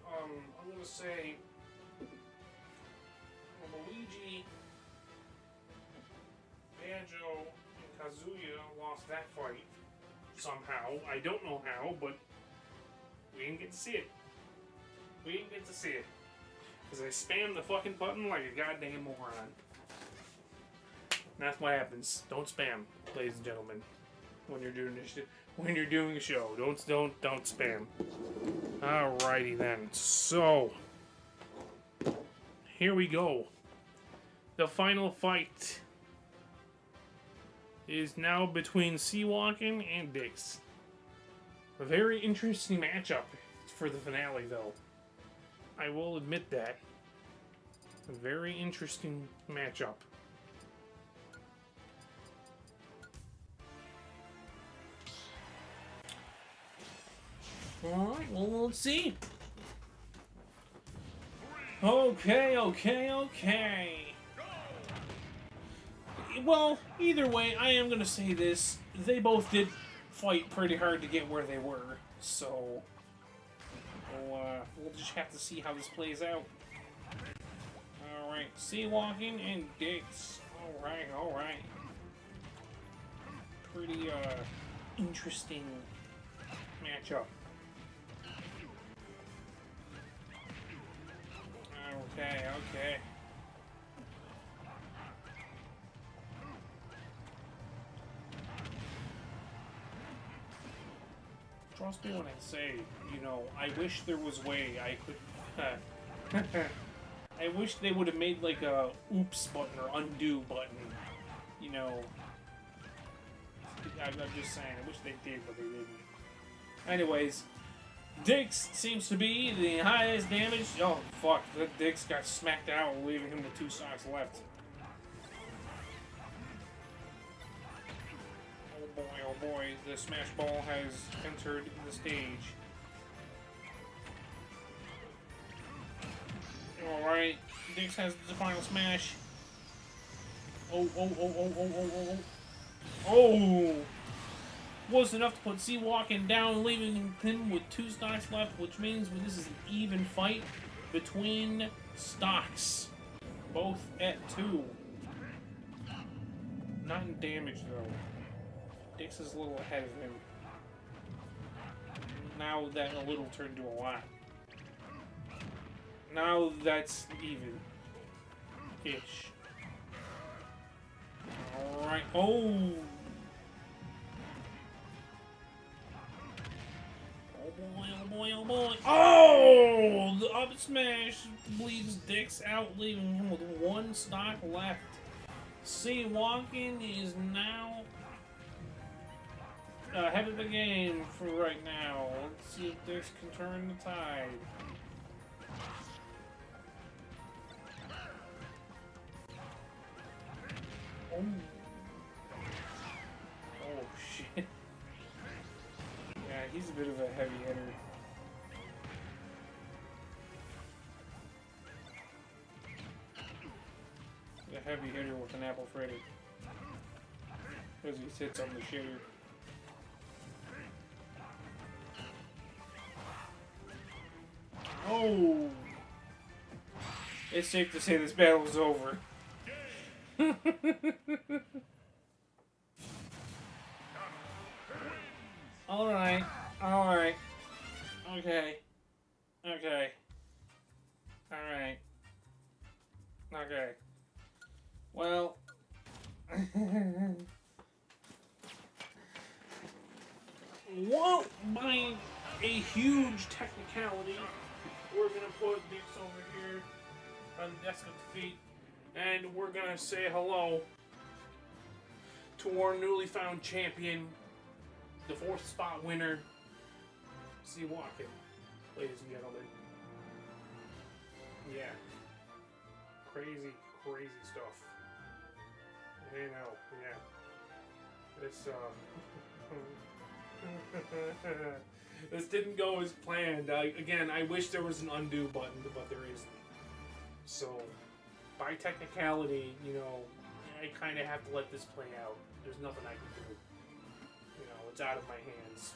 B: I'm gonna say Luigi, Banjo, and Kazuya lost that fight somehow. I don't know how, but we didn't get to see it. We didn't get to see it. Because I spammed the fucking button like a goddamn moron. And that's what happens. Don't spam, ladies and gentlemen. When you're doing this shit. When you're doing a show. Don't spam. Alrighty then. So here we go. The final fight is now between Seawalken and THICC. A very interesting matchup for the finale, though. I will admit that. A very interesting matchup. Alright, well, let's see. Okay. Well, either way, I am going to say this. They both did fight pretty hard to get where they were. So, we'll just have to see how this plays out. Alright, Seawalken and THICC. Alright. Pretty, interesting matchup. Okay. Trust me when I say, I wish there was a way I could... I wish they would have made like a oops button or undo button, I'm just saying, I wish they did, but they didn't. Anyways, THICC seems to be the highest damage. Oh, fuck. THICC got smacked out, leaving him with 2 stocks left. Oh boy, the Smash Ball has entered the stage. Alright, Dix has the final smash. Oh. Oh! Was enough to put C-Walking down, leaving him with 2 stocks left, which means this is an even fight between stocks. Both at 2. Not in damage, though. Dix is a little ahead of him. Now that a little turned to a lot. Now that's even. Ish. Alright. Oh! Oh boy. Oh! The up smash bleeds Dix out, leaving him with 1 stock left. C-Walking is now ahead of the game for right now. Let's see if Dix can turn the tide. Oh shit. Yeah, he's a bit of a heavy hitter. A heavy hitter with an apple fritter. Because he sits on the shitter. Oh! It's safe to say this battle's over. Alright. Okay. Well. Well, by a huge technicality, we're gonna put Dix over here on the desk of defeat, and we're gonna say hello to our newly found champion, the 4th spot winner, C-Walking, ladies and gentlemen. Yeah. Crazy stuff. You know, yeah. This, this didn't go as planned. Again, I wish there was an undo button, but there isn't. So, by technicality, you know, I kind of have to let this play out. There's nothing I can do. You know, it's out of my hands.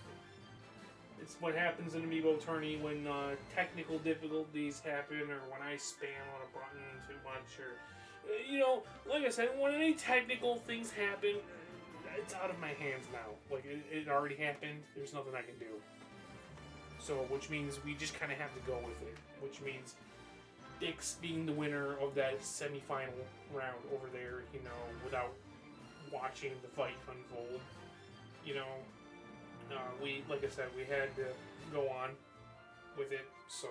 B: It's what happens in Amiibo Tourney when technical difficulties happen, or when I spam on a button too much, or, you know, like I said, when any technical things happen, it's out of my hands now. Like, it already happened. There's nothing I can do. So, which means we just kind of have to go with it. Which means Dix being the winner of that semifinal round over there, you know, without watching the fight unfold. You know, like I said, we had to go on with it. So,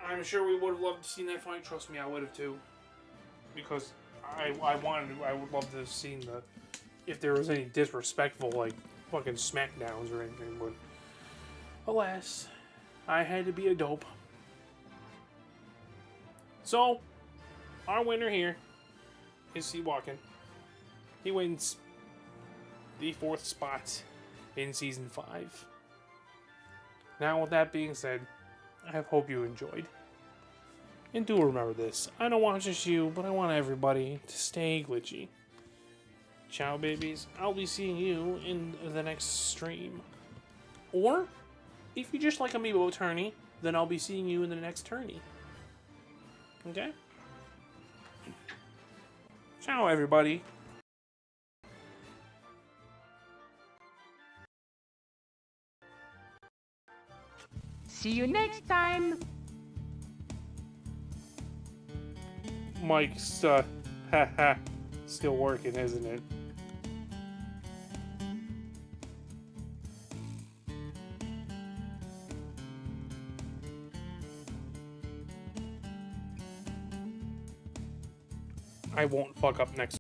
B: I'm sure we would have loved to see that fight. Trust me, I would have too. Because I would love to have seen if there was any disrespectful, like, fucking smackdowns or anything, but alas, I had to be a dope. So, our winner here is C-Walking. He wins the 4th spot in Season 5. Now, with that being said, I hope you enjoyed. And do remember this, I don't want just you, but I want everybody to stay glitchy. Ciao, babies. I'll be seeing you in the next stream. Or, if you just like Amiibo Tourney, then I'll be seeing you in the next tourney. Okay? Ciao, everybody.
C: See you next time.
A: Mike's, still working, isn't it? I won't fuck up next